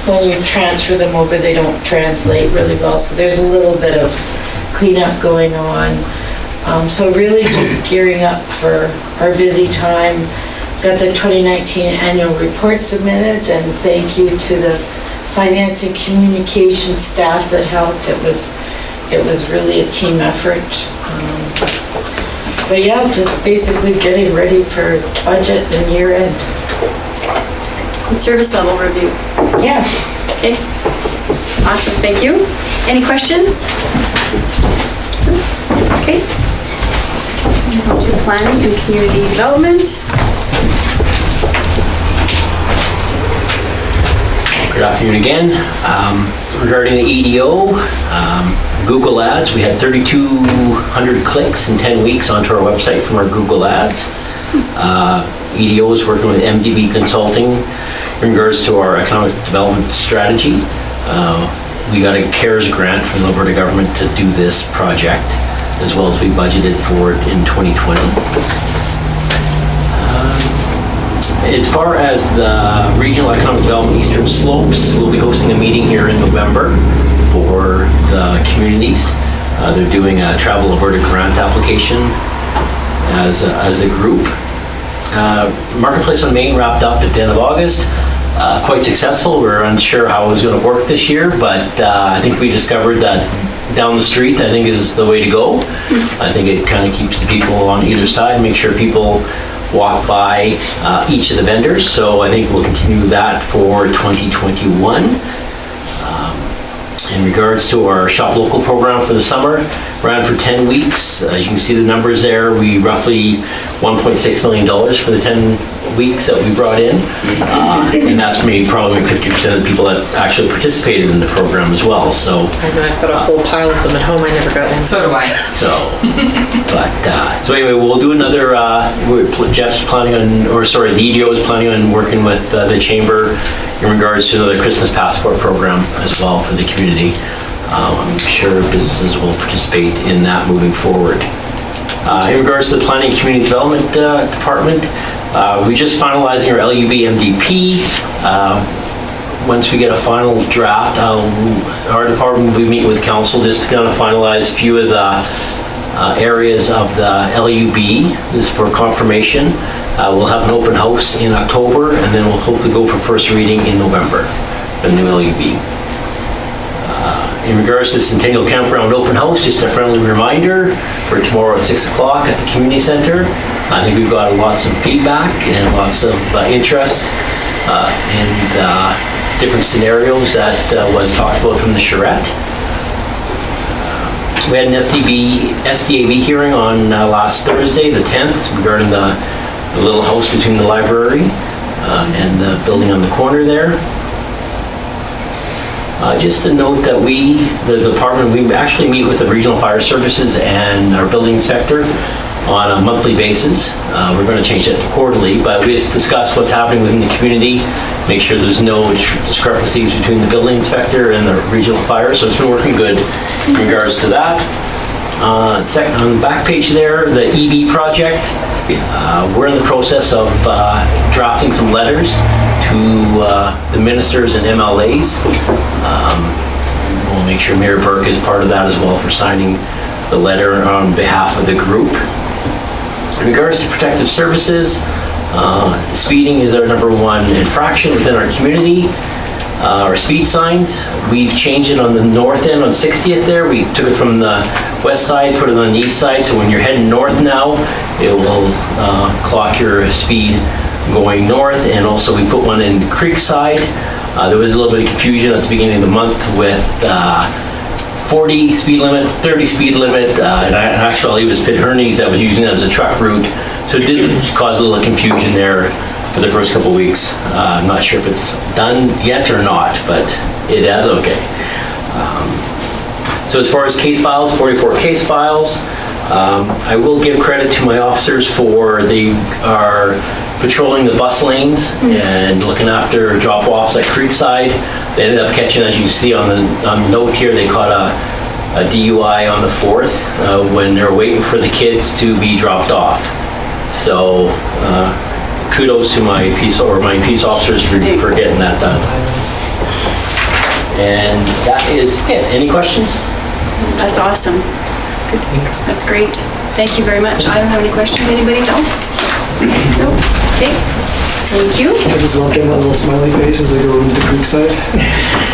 P: when you transfer them over, they don't translate really well, so there's a little bit of cleanup going on. So really just gearing up for our busy time. Got the 2019 annual report submitted, and thank you to the finance and communication staff that helped. It was really a team effort. But yeah, just basically getting ready for budget and year end.
B: And service level review.
P: Yeah.
B: Okay. Awesome, thank you. Any questions? Okay. On to planning and community development.
J: Good afternoon again. Regarding the EDO, Google Ads, we had 3,200 clicks in 10 weeks onto our website from our Google Ads. EDO is working with MDB Consulting in regards to our economic development strategy. We got a CARES grant from the Alberta government to do this project, as well as we budgeted for it in 2020. As far as the Regional Economic Development Eastern Slopes, we'll be hosting a meeting here in November for the communities. They're doing a Travel Alberta grant application as a group. Marketplace on Main wrapped up at the end of August. Quite successful. We were unsure how it was going to work this year, but I think we discovered that down the street, I think, is the way to go. I think it kind of keeps the people on either side, make sure people walk by each of the vendors. So I think we'll continue that for 2021. In regards to our Shop Local program for the summer, ran for 10 weeks. As you can see the numbers there, we roughly $1.6 million for the 10 weeks that we brought in. And that's maybe probably 50% of the people that actually participated in the program as well. So
F: I know I've got a whole pile of them at home, I never got in.
H: So do I.
J: So anyway, we'll do another, Jeff's planning on, the EDO is planning on working with the Chamber in regards to the Christmas Passport program as well for the community. I'm sure businesses will participate in that moving forward. In regards to the Planning and Community Development Department, we're just finalizing our LUB MDP. Once we get a final draft, our department will be meeting with council just to kind of finalize a few of the areas of the LUB. This is for confirmation. We'll have an open house in October, and then we'll hopefully go for first reading in November for the new LUB. In regards to the Centennial Campground Open House, just a friendly reminder for tomorrow at 6 o'clock at the Community Center. I think we've got lots of feedback and lots of interest in different scenarios that was talked about from the charrette. We had an SDAB hearing on last Thursday, the 10th, regarding the little house between the library and the building on the corner there. Just to note that the department, we actually meet with the Regional Fire Services and our building inspector on a monthly basis. We're going to change that to quarterly, but we just discuss what's happening within the community, make sure there's no discrepancies between the building inspector and the regional fire, so it's been working good in regards to that. Second, on the back page there, the EV project, we're in the process of drafting some letters to the ministers and MLAs. We'll make sure Mayor Burke is part of that as well for signing the letter on behalf of the group. In regards to protective services, speeding is our #1 infraction within our community. Our speed signs, we've changed it on the north end on 60th there. We took it from the west side, put it on the east side, so when you're heading north now, it will clock your speed going north. And also we put one in Creekside. There was a little bit of confusion at the beginning of the month with 40 speed limit, 30 speed limit, and actually it was Pitherneys that was using it as a truck route, so it did cause a little confusion there for the first couple of weeks. I'm not sure if it's done yet or not, but it is okay. So as far as case files, 44 case files, I will give credit to my officers for they are patrolling the bus lanes and looking after drop-offs at Creekside. They ended up catching, as you see on the note here, they caught a DUI on the 4th when they're waiting for the kids to be dropped off. So kudos to my peace officers for getting that done. And that is it. Any questions?
B: That's awesome. Good. That's great. Thank you very much. I don't have any questions. Anybody else? No? Okay. Thank you.
I: I just love getting that little smiley face as I go into the Creekside.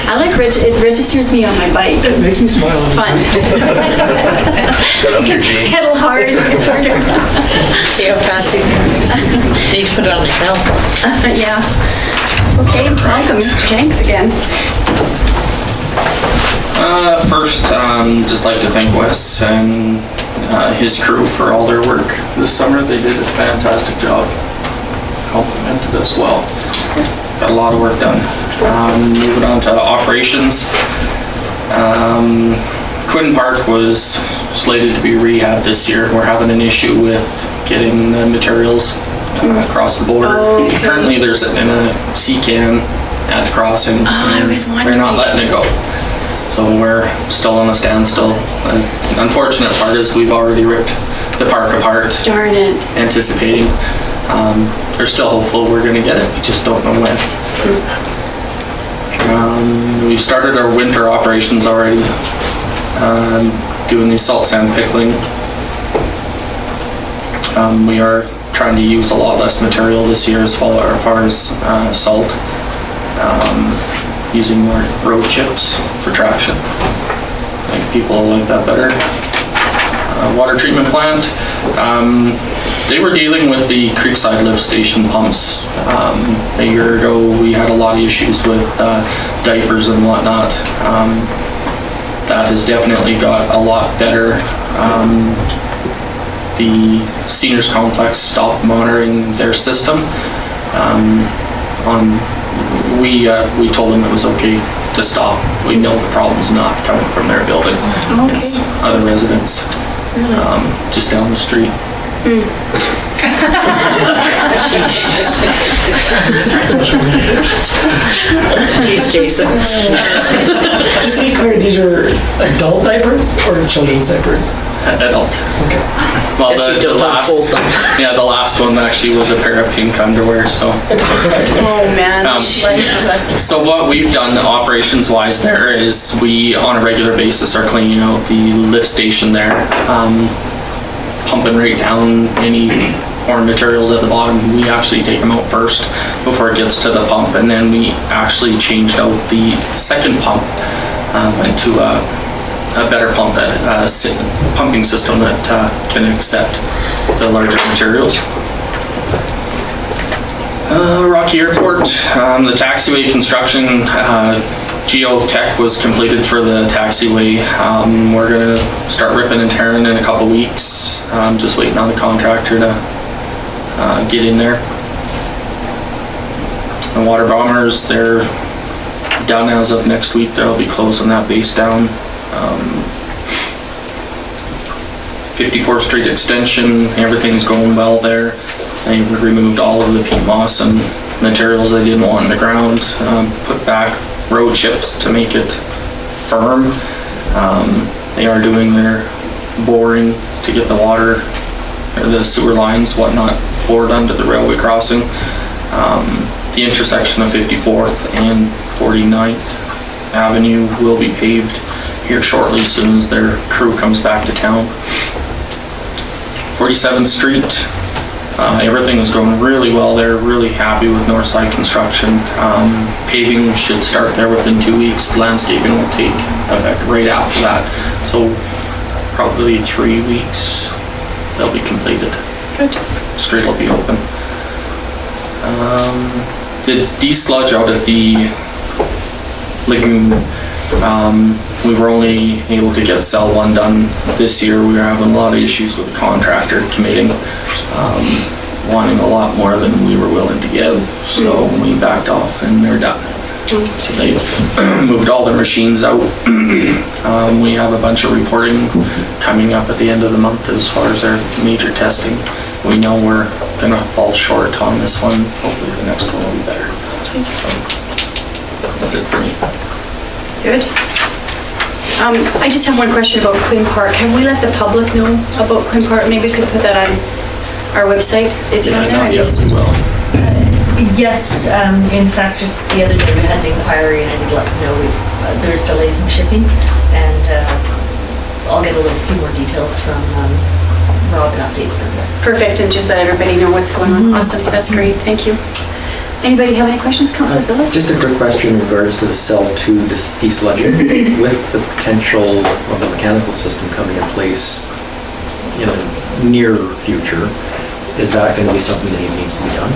B: I like it registers me on my bike.
I: It makes me smile.
B: It's fun. Pedal hard.
F: See how fast you need to put it on the hill.
B: Yeah. Okay, welcome, Mr. Jenks again.
M: First, just like to thank Wes and his crew for all their work this summer. They did a fantastic job. Complimented as well. Got a lot of work done. Moving on to operations. Quinn Park was slated to be rehabbed this year. We're having an issue with getting the materials across the border.
B: Okay.
M: Currently, they're sitting in a sea can at the crossing.
B: I was wondering.
M: They're not letting it go. So we're still on a standstill. The unfortunate part is we've already ripped the park apart.
B: Darn it.
M: Anticipating. They're still hopeful we're going to get it. We just don't know when. We've started our winter operations already. Doing the salt sand pickling. We are trying to use a lot less material this year as far as salt. Using more road chips for traction. I think people will like that better. Water treatment plant. They were dealing with the Creekside lift station pumps. A year ago, we had a lot of issues with diapers and whatnot. That has definitely got a lot better. The seniors complex stopped monitoring their system. We told them it was okay to stop. We know the problem's not coming from their building.
B: Okay.
M: It's other residents, just down the street.
F: Jeez, Jason.
I: Just to be clear, these are adult diapers or children's diapers?
M: Adult.
I: Okay.
M: Well,
F: Yes, you don't want to fold them.
M: the last one actually was a pair of pink underwear, so.
B: Oh, man.
M: So what we've done operations-wise there is we, on a regular basis, are cleaning out the lift station there, pumping right down any foreign materials at the bottom. We actually take them out first before it gets to the pump, and then we actually changed out the second pump, went to a better pump pumping system that can accept the larger materials. Rocky Airport, the taxiway construction, geotech was completed for the taxiway. We're gonna start ripping and tearing in a couple weeks. Just waiting on the contractor to get in there. The water bombers, they're done as of next week. They'll be closing that base down. 54th Street extension, everything's going well there. They removed all of the peat moss and materials they didn't want in the ground, put back road chips to make it firm. They are doing their boring to get the water, or the sewer lines, whatnot, bored under the railway crossing. The intersection of 54th and 49th Avenue will be paved here shortly as soon as their crew comes back to town. 47th Street, everything is going really well there, really happy with Northside Construction. Paving should start there within 2 weeks. Landscaping will take effect right after that. So probably 3 weeks they'll be completed.
B: Good.
M: Street will be open. The desludge out at the lagoon, We were only able to get cell 1 done this year. We were having a lot of issues with the contractor committing, wanting a lot more than we were willing to give. So we backed off and they're done. So they've moved all their machines out. We have a bunch of reporting coming up at the end of the month as far as their major testing. We know we're gonna fall short on this one. Hopefully the next one will be better. So that's it for me.
B: Good. I just have one question about Quinn Park. Have we let the public know about Quinn Park? Maybe we could put that on our website. Is it on there?
M: Not yet, we will.
N: Yes, in fact, just the other day we had an inquiry and I did let them know there's delays in shipping, and I'll get a few more details from Rob and update them.
B: Perfect, and just let everybody know what's going on. Awesome, that's great, thank you. Anybody have any questions, Councillor Phillips?
A: Just a quick question in regards to the cell 2 desludging. With the potential of the mechanical system coming in place in the near future, is that going to be something that even needs to be done?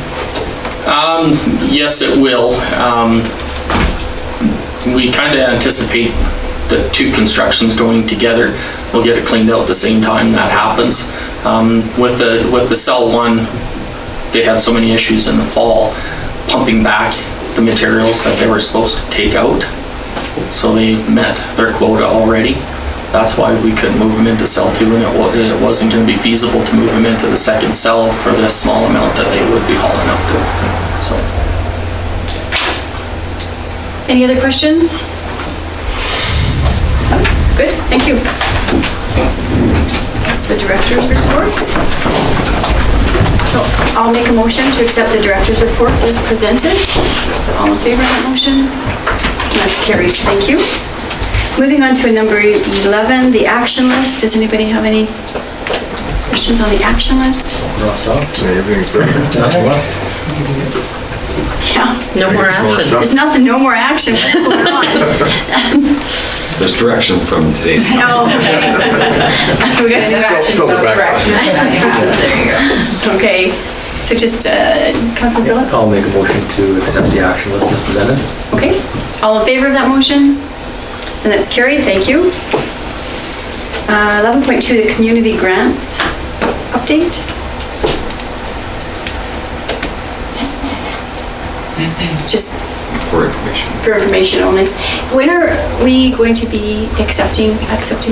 M: Yes, it will. We kind of anticipate the 2 constructions going together. We'll get it cleaned out at the same time that happens. With the cell 1, they had so many issues in the fall pumping back the materials that they were supposed to take out. So they met their quota already. That's why we couldn't move them into cell 2, and it wasn't going to be feasible to move them into the second cell for the small amount that they would be hauling out to. So.
B: Any other questions? No? Good, thank you. That's the director's reports. So I'll make a motion to accept the director's reports as presented. All in favor of that motion? That's carried, thank you. Moving on to number 11, the action list. Does anybody have any questions on the action list?
A: Crossed off.
K: Everything's perfect.
B: Yeah.
F: No more action.
B: There's nothing, no more action. What's going on?
G: There's direction from today's.
B: Oh, okay. We got
K: Fill the back.
H: There you go.
B: Okay, so just Councillor Phillips?
A: I'll make a motion to accept the action list as presented.
B: Okay, all in favor of that motion? And that's carried, thank you. 11.2, the community grants update. Just
G: For information.
B: for information only. When are we going to be accepting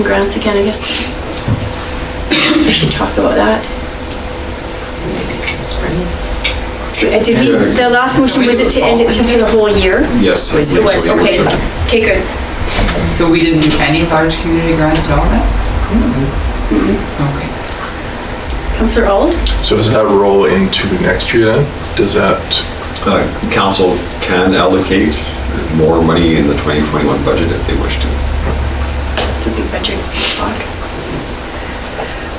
B: grants again, I guess? We should talk about that. Did we, the last motion, was it to end it for the whole year?
G: Yes.
B: It was, okay. Okay, good.
H: So we didn't do any large community grants at all then? Okay.
B: Councillor Auld?
K: So does that roll into next year then? Does that?
G: Council can allocate more money in the 2021 budget if they wish to.
B: To be budget talk.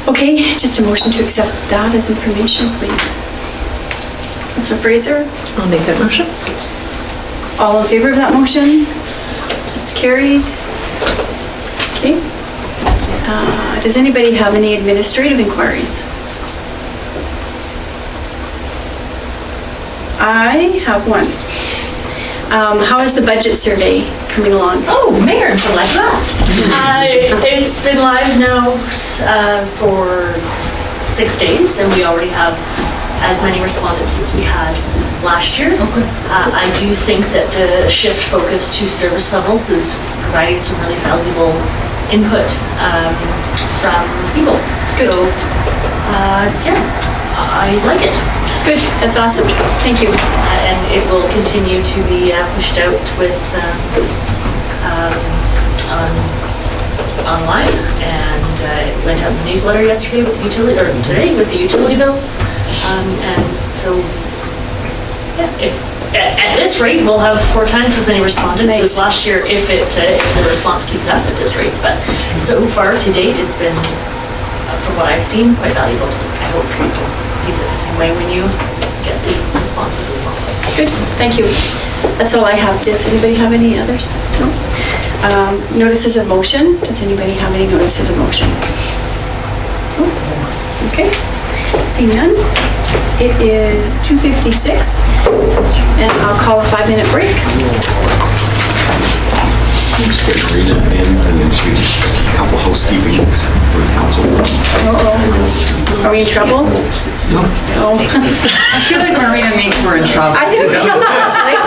B: Okay, just a motion to accept that as information, please. Councillor Fraser?
F: I'll make that motion.
B: All in favor of that motion? It's carried. Okay. Does anybody have any administrative inquiries? I have one. How is the budget survey coming along?
N: Oh, Mayor, it's live last. It's been live now for 6 days, and we already have as many respondents as we had last year. I do think that the shift focus to service levels is providing some really valuable input from people.
B: Good.
N: So, yeah, I like it.
B: Good, that's awesome. Thank you.
N: And it will continue to be pushed out with online, and it went out in the newsletter yesterday with utility, or today with the utility bills. And so, yeah, if at this rate we'll have 4 times as many respondents as last year if the response keeps up at this rate. But so far to date, it's been, from what I've seen, quite valuable. I hope council sees it the same way when you get the responses as well.
B: Good, thank you. That's all I have. Does anybody have any others? No? Notices of motion. Does anybody have any notices of motion? No? Okay, seeing none. It is 2:56, and I'll call a 5-minute break.
G: Just get Marina in and then she, a couple housekeeping things for the council.
B: Are we in trouble?
H: I feel like Marina makes we're in trouble.
B: I do.